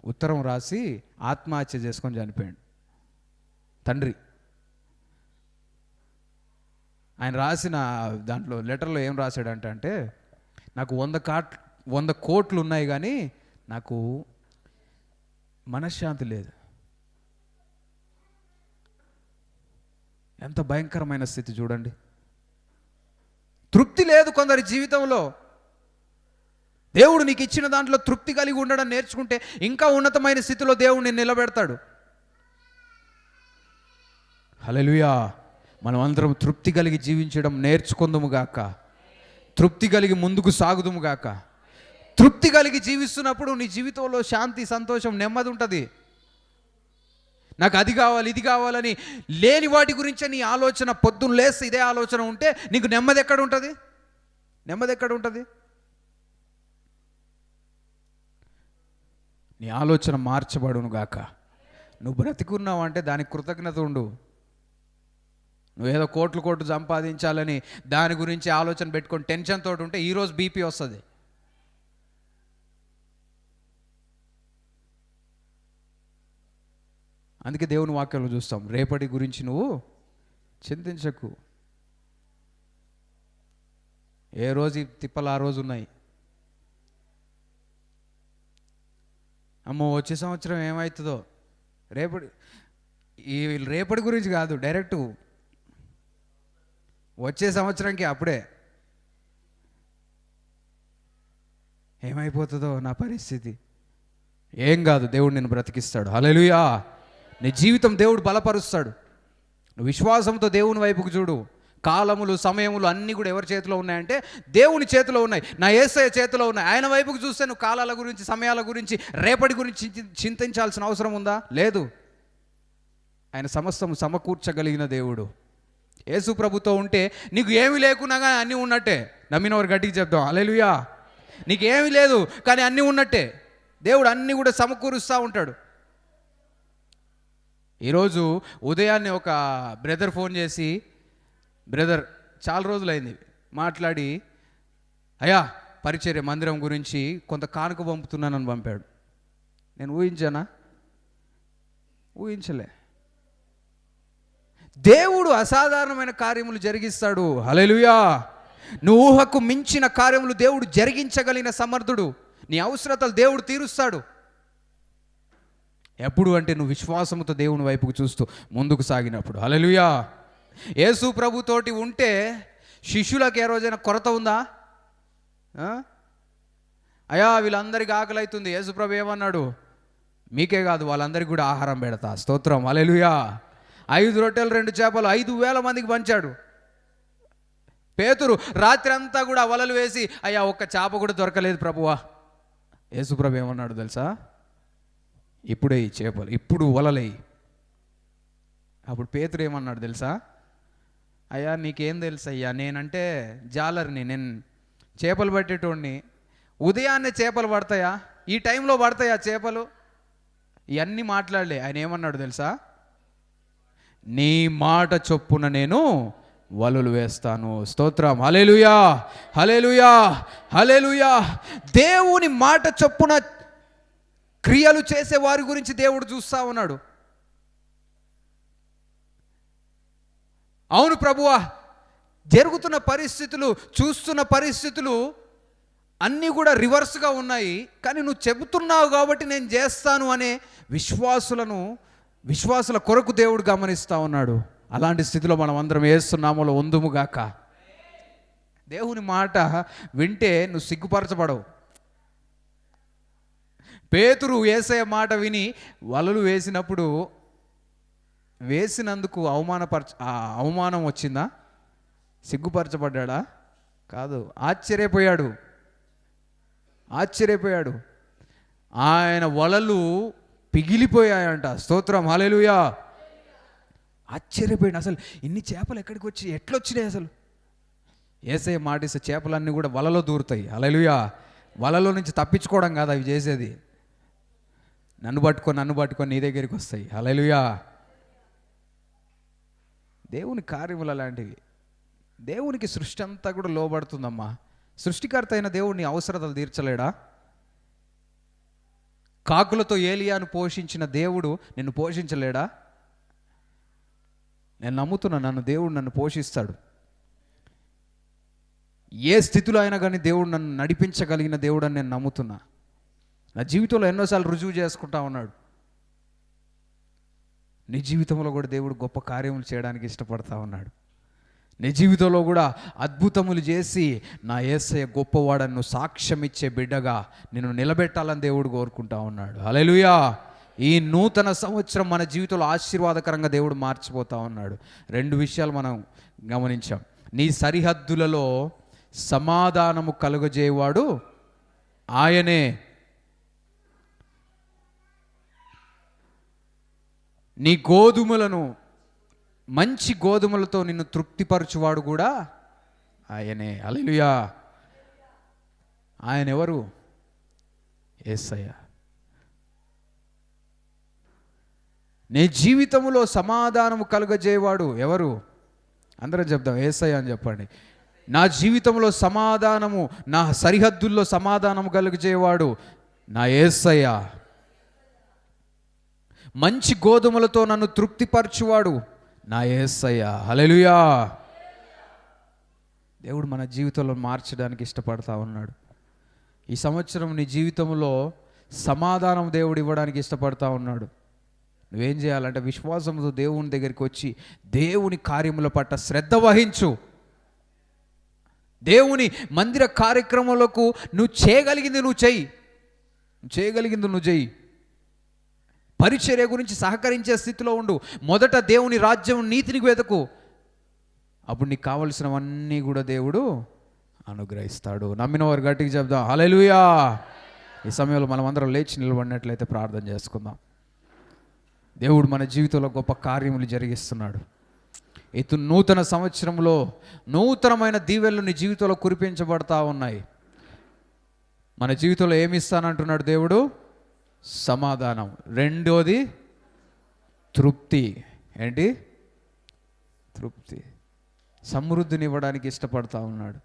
ఉత్తరం రాసి ఆత్మహత్య చేసుకొని చనిపోయాడు తండ్రి. ఆయన రాసిన దాంట్లో లెటర్లో ఏం రాశాడంటే నాకు 100 కోట్లు ఉన్నాయి కానీ నాకు మనశ్శాంతి లేదు. ఎంత భయంకరమైన స్థితి చూడండి. తృప్తి లేదు కొందరి జీవితంలో. దేవుడు నీకు ఇచ్చిన దాంట్లో తృప్తి కలిగి ఉండడం నేర్చుకుంటే ఇంకా ఉన్నతమైన స్థితిలో దేవుడు నిన్ను నిలబెడతాడు. హల్లెలూయా. మనం అందరం తృప్తి కలిగి జీవించడం నేర్చుకుందుము గాక. తృప్తి కలిగి ముందుకు సాగుదుము గాక. తృప్తి కలిగి జీవిస్తున్నప్పుడు నీ జీవితంలో శాంతి, సంతోషం, నెమ్మది ఉంటుంది. నాకు అది కావాలి ఇది కావాలని లేని వాటి గురించే నీ ఆలోచన, పొద్దున్న లేస్తే ఇదే ఆలోచన ఉంటే నీకు నెమ్మది ఎక్కడ ఉంటుంది? నీ ఆలోచన మార్చబడును గాక. నువ్వు బ్రతికున్నావు అంటే దానికి కృతజ్ఞత ఉండు. నువ్వేదో కోట్లు సంపాదించాలని దాని గురించి ఆలోచన పెట్టుకొని టెన్షన్ తోటి ఉంటే ఈరోజు బీపీ వస్తుంది. అందుకే దేవుని వాక్యంలో చూస్తాం, రేపటి గురించి నువ్వు చింతించకు. ఏ రోజు తిప్పలు ఆ రోజు ఉన్నాయి. అమ్మో వచ్చే సంవత్సరం ఏమవుతుందో, రేపటి గురించి కాదు, డైరెక్ట్ వచ్చే సంవత్సరంకి అప్పుడే ఏమైపోతుందో నా పరిస్థితి. ఏం కాదు, దేవుడు నిన్ను బ్రతికిస్తాడు. హల్లెలూయా. నీ జీవితం దేవుడు బలపరుస్తాడు. నువ్వు విశ్వాసంతో దేవుని వైపుకు చూడు, కాలములు, సమయములు అన్నీ కూడా ఎవరి చేతిలో ఉన్నాయంటే దేవుని చేతిలో ఉన్నాయి, నా యేసయ్య చేతిలో ఉన్నాయి. ఆయన వైపుకు చూస్తే నువ్వు కాలాల గురించి, సమయాల గురించి, రేపటి గురించి చింతించాల్సిన అవసరం ఉందా? లేదు. ఆయన సమస్తము సమకూర్చగలిగిన దేవుడు. యేసు ప్రభుతో ఉంటే నీకు ఏమీ లేకున్నా కానీ అన్నీ ఉన్నట్టే. నమ్మినవారు గట్టిగా చెప్తాం హల్లెలూయా. నీకేమీ లేదు కానీ అన్నీ ఉన్నట్టే. దేవుడు అన్నీ కూడా సమకూరుస్తూ ఉంటాడు. ఈరోజు ఉదయాన్నే ఒక బ్రదర్ ఫోన్ చేసి, బ్రదర్ చాలా రోజులైంది మాట్లాడి, అయ్యా పరిచర్య మందిరం గురించి కొంత కానుక పంపుతున్నానని పంపాడు. నేను ఊహించానా? ఊహించలే. దేవుడు అసాధారణమైన కార్యములు జరిగిస్తాడు. హల్లెలూయా. నువ్వు ఊహకు మించిన కార్యములు దేవుడు జరిగించగలిగిన సమర్థుడు. నీ అవసరతలు దేవుడు తీరుస్తాడు. ఎప్పుడు అంటే నువ్వు విశ్వాసముతో దేవుని వైపుకు చూస్తూ ముందుకు సాగినప్పుడు. హల్లెలూయా. యేసు ప్రభుతోటి ఉంటే శిష్యులకు ఏ రోజైనా కొరత ఉందా? అయ్యా వీళ్ళందరికీ ఆకలి అవుతుంది. యేసు ప్రభు ఏమన్నాడు? మీకే కాదు వాళ్ళందరికీ కూడా ఆహారం పెడతా. స్తోత్రం. హల్లెలూయా. 5 రొట్టెలు 2 చేపలు 5,000 మందికి పంచాడు. పేతురు రాత్రి అంతా కూడా వలలు వేసి, అయ్యా ఒక్క చేప కూడా దొరకలేదు ప్రభువా. యేసు ప్రభు ఏమన్నాడు తెలుసా? ఇప్పుడే ఈ చేపలు, ఇప్పుడు వలలేయి. అప్పుడు పేతురు ఏమన్నాడు తెలుసా? అయ్యా నీకేం తెలుసు అయ్యా, నేనంటే జాలర్ని, నేను చేపలు పట్టేటోడిని. ఉదయాన్నే చేపలు పడతాయా? ఈ టైంలో పడతాయా చేపలు? ఇవన్నీ మాట్లాడలే. ఆయన ఏమన్నాడు తెలుసా? నీ మాట చొప్పున నేను వలలు వేస్తాను. స్తోత్రం. హల్లెలూయా, హల్లెలూయా, హల్లెలూయా. దేవుని మాట చొప్పున క్రియలు చేసే వారి గురించి దేవుడు చూస్తూ ఉన్నాడు. అవును ప్రభువా, జరుగుతున్న పరిస్థితులు, చూస్తున్న పరిస్థితులు అన్నీ కూడా రివర్స్గా ఉన్నాయి, కానీ నువ్వు చెబుతున్నావు కాబట్టి నేను చేస్తాను అనే విశ్వాసుల కొరకు దేవుడు గమనిస్తూ ఉన్నాడు. అలాంటి స్థితిలో మనం అందరం ఏస్తున్నాములో ఉందుముగాక. దేవుని మాట వింటే నువ్వు సిగ్గుపరచబడవు. పేతురు యేసయ్య మాట విని వలలు వేసినందుకు అవమానం వచ్చిందా? సిగ్గుపరచబడ్డా? కాదు, ఆశ్చర్యపోయాడు. ఆయన వలలు పిగిలిపోయాయంట. స్తోత్రం. హల్లెలూయా. ఆశ్చర్యపోయాడు. అసలు ఇన్ని చేపలు ఎక్కడికి వచ్చి ఎట్లొచ్చినాయి? అసలు యేసయ్య మాటిస్తే చేపలన్నీ కూడా వలలో దూరుతాయి. హల్లెలూయా. వలలో నుంచి తప్పించుకోవడం కాదు అవి చేసేది. నన్ను పట్టుకొని నీ దగ్గరికి వస్తాయి. హల్లెలూయా. దేవుని కార్యములు అలాంటివి. దేవునికి సృష్టి అంతా కూడా లోబడుతుందమ్మా. సృష్టికర్త అయిన దేవుడు నీ అవసరతలు తీర్చలేడా? కాకులతో ఏలియాను పోషించిన దేవుడు నిన్ను పోషించలేడా? నేను నమ్ముతున్నా, దేవుడు నన్ను పోషిస్తాడు. ఏ స్థితిలో అయినా కానీ దేవుడు నన్ను నడిపించగలిగిన దేవుడు అని నేను నమ్ముతున్నా. నా జీవితంలో ఎన్నోసార్లు రుజువు చేసుకుంటా ఉన్నాడు. నీ జీవితంలో కూడా దేవుడు గొప్ప కార్యములు చేయడానికి ఇష్టపడతా ఉన్నాడు. నీ జీవితంలో కూడా అద్భుతములు చేసి నా యేసయ్య గొప్పవాడను సాక్ష్యం ఇచ్చే బిడ్డగా నిన్ను నిలబెట్టాలని దేవుడు కోరుకుంటా ఉన్నాడు. హల్లెలూయా. ఈ నూతన సంవత్సరం మన జీవితంలో ఆశీర్వాదకరంగా దేవుడు మార్చిపోతా ఉన్నాడు. 2 విషయాలు మనం గమనించాం. నీ సరిహద్దులలో సమాధానము కలుగజేవాడు ఆయనే. నీ గోధుమలను, మంచి గోధుమలతో నిన్ను తృప్తిపరచువాడు కూడా ఆయనే. హల్లెలూయా. ఆయన ఎవరు? యేసయ్య. నీ జీవితంలో సమాధానము కలుగజేవాడు ఎవరు? అందరం చెప్దాం యేసయ్య అని చెప్పండి. నా జీవితంలో సమాధానము, నా సరిహద్దుల్లో సమాధానము కలుగజేవాడు నా యేసయ్య. మంచి గోధుమలతో నన్ను తృప్తిపరచువాడు నా యేసయ్య. హల్లెలూయా. దేవుడు మన జీవితంలో మార్చడానికి ఇష్టపడతా ఉన్నాడు. ఈ సంవత్సరం నీ జీవితంలో సమాధానం దేవుడు ఇవ్వడానికి ఇష్టపడతా ఉన్నాడు. నువ్వేం చేయాలంటే విశ్వాసంతో దేవుని దగ్గరికి వచ్చి దేవుని కార్యముల పట్ల శ్రద్ధ వహించు. దేవుని మందిర కార్యక్రమాలకు నువ్వు చేయగలిగింది నువ్వు చెయ్యి. పరిచర్య గురించి సహకరించే స్థితిలో ఉండు. మొదట దేవుని రాజ్యం, నీతిని వెతుకు. అప్పుడు నీకు కావలసినవన్నీ కూడా దేవుడు అనుగ్రహిస్తాడు. నమ్మిన వారు గట్టిగా చెప్దాం హల్లెలూయా. ఈ సమయంలో మనం అందరం లేచి నిలబడినట్లయితే ప్రార్థన చేసుకుందాం. దేవుడు మన జీవితంలో గొప్ప కార్యములు జరిగిస్తున్నాడు. ఇటు నూతన సంవత్సరంలో నూతనమైన దీవెనలు నీ జీవితంలో కురిపించబడతా ఉన్నాయి. మన జీవితంలో ఏమి ఇస్తానంటున్నాడు దేవుడు? సమాధానం. రెండోది తృప్తి. ఏంటి? తృప్తి. సమృద్ధిని ఇవ్వడానికి ఇష్టపడతా ఉన్నాడు.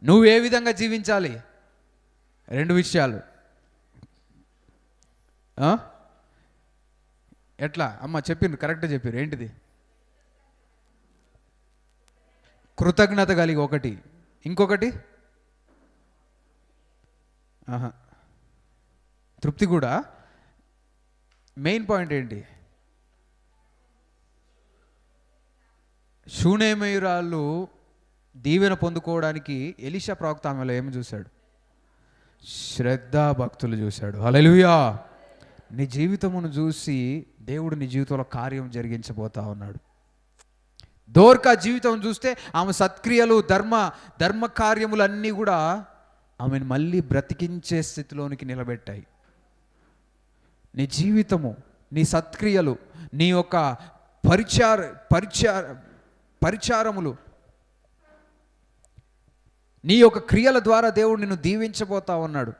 నువ్వు ఏ విధంగా జీవించాలి? 2 విషయాలు. ఎట్లా అమ్మ చెప్పిండ్రు, కరెక్ట్గా చెప్పారు. ఏంటిది? కృతజ్ఞత కలిగి ఒకటి, ఇంకొకటి తృప్తి కూడా. మెయిన్ పాయింట్ ఏంటి? షూనేమయురాళ్ళు దీవెన పొందుకోవడానికి ఎలీషా ప్రవక్త ఆమెలో ఏమి చూశాడు? శ్రద్ధా భక్తులు చూశాడు. హల్లెలూయా. నీ జీవితమును చూసి దేవుడు నీ జీవితంలో కార్యం జరిగించబోతా ఉన్నాడు. దోర్కా జీవితం చూస్తే ఆమె సత్క్రియలు, ధర్మ కార్యములు అన్నీ కూడా ఆమెను మళ్ళీ బ్రతికించే స్థితిలోనికి నిలబెట్టాయి. నీ జీవితము, నీ సత్క్రియలు, నీ యొక్క పరిచారములు, నీ యొక్క క్రియల ద్వారా దేవుడు నిన్ను దీవించబోతా ఉన్నాడు.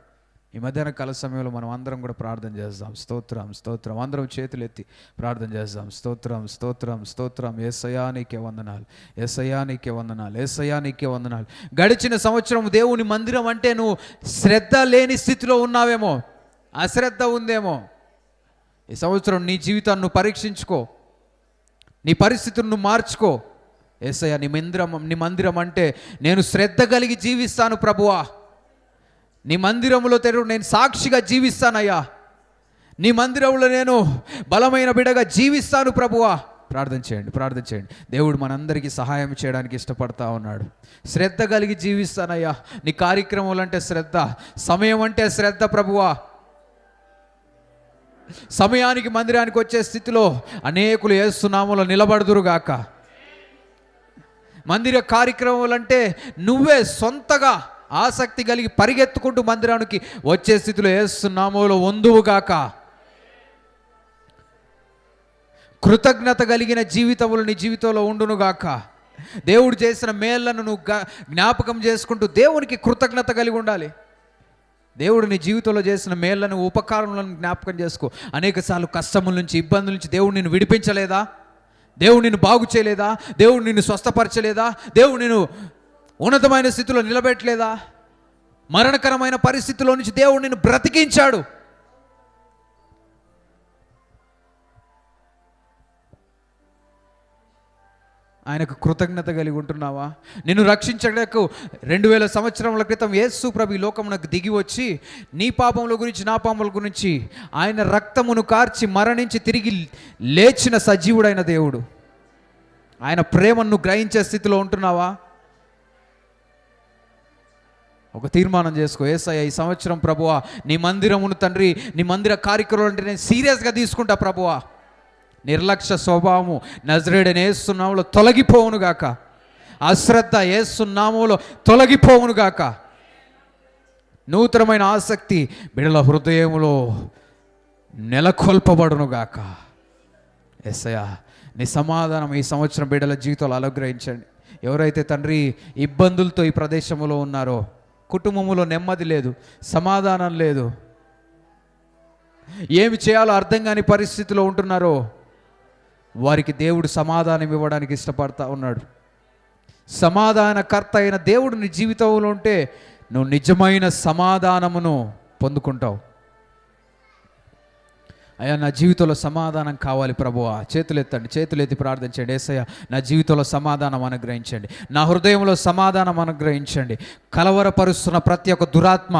ఈ మధ్యాహ్న కాల సమయంలో మనం అందరం కూడా ప్రార్థన చేద్దాం. స్తోత్రం స్తోత్రం. అందరం చేతులు ఎత్తి ప్రార్థన చేద్దాం. స్తోత్రం స్తోత్రం స్తోత్రం. యేసయ్యా నీకే వందనాలు, యేసయ్యా నీకే వందనాలు, యేసయ్యా నీకే వందనాలు. గడిచిన సంవత్సరం దేవుని మందిరం అంటే నువ్వు శ్రద్ధ లేని స్థితిలో ఉన్నావేమో, అశ్రద్ధ ఉందేమో. ఈ సంవత్సరం నీ జీవితాన్ని నువ్వు పరీక్షించుకో, నీ పరిస్థితులను నువ్వు మార్చుకో. యేసయ్యా నీ మందిరం అంటే నేను శ్రద్ధ కలిగి జీవిస్తాను ప్రభువా. నీ మందిరంలో నేను సాక్షిగా జీవిస్తానయ్యా. నీ మందిరంలో నేను బలమైన బిడ్డగా జీవిస్తాను ప్రభువా. ప్రార్థన చేయండి. దేవుడు మనందరికీ సహాయం చేయడానికి ఇష్టపడతా ఉన్నాడు. శ్రద్ధ కలిగి జీవిస్తానయ్యా. నీ కార్యక్రమాలు అంటే శ్రద్ధ, సమయం అంటే శ్రద్ధ ప్రభువా. సమయానికి మందిరానికి వచ్చే స్థితిలో అనేకులు యేసు నామములో నిలబడుదురుగాక. మందిర కార్యక్రమాలు అంటే నువ్వే సొంతగా ఆసక్తి కలిగి పరిగెత్తుకుంటూ మందిరానికి వచ్చే స్థితిలో యేసు నామములో వందువుగాక. కృతజ్ఞత కలిగిన జీవితములు నీ జీవితంలో ఉండునుగాక. దేవుడు చేసిన మేళ్లను నువ్వు జ్ఞాపకం చేసుకుంటూ దేవునికి కృతజ్ఞత కలిగి ఉండాలి. దేవుడు నీ జీవితంలో చేసిన మేళ్లను, ఉపకారములను జ్ఞాపకం చేసుకో. అనేక సార్లు కష్టముల నుంచి, ఇబ్బందుల నుంచి దేవుడు నిన్ను విడిపించలేదా? దేవుడు నిన్ను బాగు చేయలేదా? దేవుడు నిన్ను స్వస్థపరచలేదా? దేవుడు నిన్ను ఉన్నతమైన స్థితిలో నిలబెట్టలేదా? మరణకరమైన పరిస్థితిలో నుంచి దేవుడు నిన్ను బ్రతికించాడు. ఆయనకు కృతజ్ఞత కలిగి ఉంటున్నావా? నిన్ను రక్షించడానికి 2000 సంవత్సరముల క్రితం యేసు ప్రభు ఈ లోకమునకు దిగి వచ్చి నీ పాపముల గురించి, నా పాపముల గురించి ఆయన రక్తమును కార్చి మరణించి తిరిగి లేచిన సజీవుడైన దేవుడు. ఆయన ప్రేమను గ్రహించే స్థితిలో ఉంటున్నావా? ఒక తీర్మానం చేసుకో. యేసయ్య ఈ సంవత్సరం ప్రభువా నీ మందిరమును తండ్రి, నీ మందిర కార్యక్రమాలు అంటే నేను సీరియస్గా తీసుకుంటా ప్రభువా. నిర్లక్ష్య స్వభావము నజరేయుడైన యేసు నామములో తొలగిపోవునుగాక. అశ్రద్ధ యేసు నామములో తొలగిపోవునుగాక. నూతనమైన ఆసక్తి బిడ్డల హృదయములో నెలకొల్పబడునుగాక. యేసయ్య నీ సమాధానం ఈ సంవత్సరం బిడ్డల జీవితాలు అనుగ్రహించండి. ఎవరైతే తండ్రి ఇబ్బందులతో ఈ ప్రదేశంలో ఉన్నారో, కుటుంబంలో నెమ్మది లేదు, సమాధానం లేదు, ఏమి చేయాలో అర్థం కాని పరిస్థితిలో ఉంటున్నారో వారికి దేవుడు సమాధానం ఇవ్వడానికి ఇష్టపడతా ఉన్నాడు. సమాధానకర్త అయిన దేవుడు నీ జీవితంలో ఉంటే నువ్వు నిజమైన సమాధానమును పొందుకుంటావు. అయ్యా నా జీవితంలో సమాధానం కావాలి ప్రభువా. చేతులెత్తి ప్రార్థించండి. యేసయ్య నా జీవితంలో సమాధానం అనుగ్రహించండి, నా హృదయంలో సమాధానం అనుగ్రహించండి. కలవరపరుస్తున్న ప్రతి ఒక్క దురాత్మ,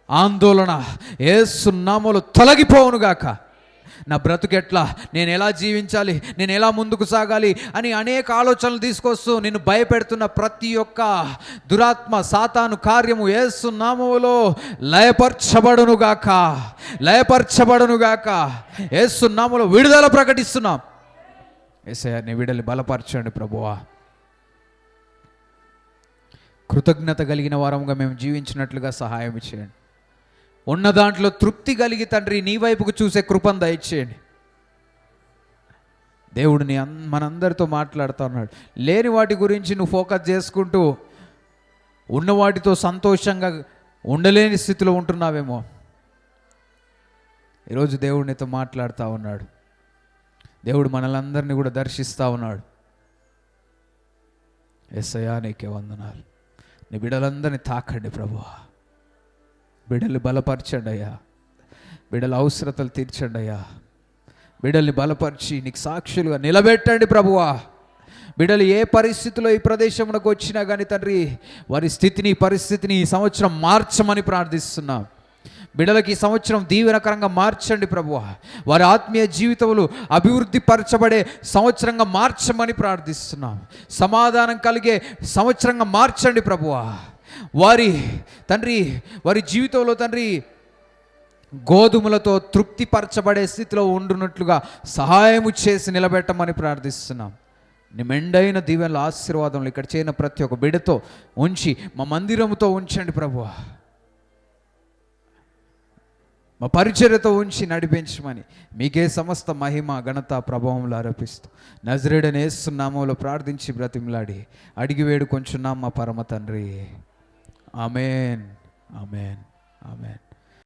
ఆందోళన యేసు నామములో తొలగిపోవునుగాక. నా బ్రతుకెట్లా, నేను ఎలా జీవించాలి, నేను ఎలా ముందుకు సాగాలి అని అనేక ఆలోచనలు తీసుకొస్తూ నిన్ను భయపెడుతున్న ప్రతి ఒక్క దురాత్మ, సాతాను కార్యము యేసు నామములో లయపరచబడునుగాక. యేసు నామములో విడుదల ప్రకటిస్తున్నాం. యేసయ్య నీ విడుదల బలపరచండి ప్రభువా. కృతజ్ఞత కలిగిన వారంగా మేము జీవించినట్లుగా సహాయం చేయండి. ఉన్న దాంట్లో తృప్తి కలిగి తండ్రి నీ వైపుకు చూసే కృపను దయచేయండి. దేవుడిని మనందరితో మాట్లాడుతూ ఉన్నాడు. లేని వాటి గురించి నువ్వు ఫోకస్ చేసుకుంటూ ఉన్న వాటితో సంతోషంగా ఉండలేని స్థితిలో ఉంటున్నావేమో. ఈరోజు దేవుడు నీతో మాట్లాడుతూ ఉన్నాడు. దేవుడు మనలందరినీ కూడా దర్శిస్తూ ఉన్నాడు. యేసయ్యా నీకే వందనాలు. నీ బిడ్డలందరినీ తాకండి ప్రభువా. బిడ్డల్ని బలపరచండి అయ్యా. బిడ్డల అవసరతలు తీర్చండి అయ్యా. బిడ్డల్ని బలపరిచి నీకు సాక్షులుగా నిలబెట్టండి ప్రభువా. బిడ్డలు ఏ పరిస్థితిలో ఈ ప్రదేశంలోకి వచ్చినా కానీ తండ్రి వారి స్థితిని పరిస్థితిని ఈ సంవత్సరం మార్చమని ప్రార్థిస్తున్నాం. బిడ్డలకి ఈ సంవత్సరం దీవెనకరంగా మార్చండి ప్రభువా. వారి ఆత్మీయ జీవితంలో అభివృద్ధి పరచబడే సంవత్సరంగా మార్చమని ప్రార్థిస్తున్నాం. సమాధానం కలిగే సంవత్సరంగా మార్చండి ప్రభువా. వారి తండ్రి వారి జీవితంలో తండ్రి గోధుమలతో తృప్తిపరచబడే స్థితిలో ఉండునట్లుగా సహాయము చేసి నిలబెట్టమని ప్రార్థిస్తున్నాం. నీ మెండైన దీవెనల ఆశీర్వాదంలో ఇక్కడ చేయన ప్రతి ఒక్క బిడ్డతో ఉంచి మా మందిరముతో ఉంచండి ప్రభువా. మా పరిచర్యతో ఉంచి నడిపించమని మీకే సమస్త మహిమ ఘనత ప్రభావంలో ఆరోపిస్తూ నజరేయుడైన యేసు నామములో ప్రార్థించి బ్రతిమలాడి అడిగి వేడుకొంచున్నాం మా పరమ తండ్రి. ఆమేన్, ఆమేన్, ఆమేన్.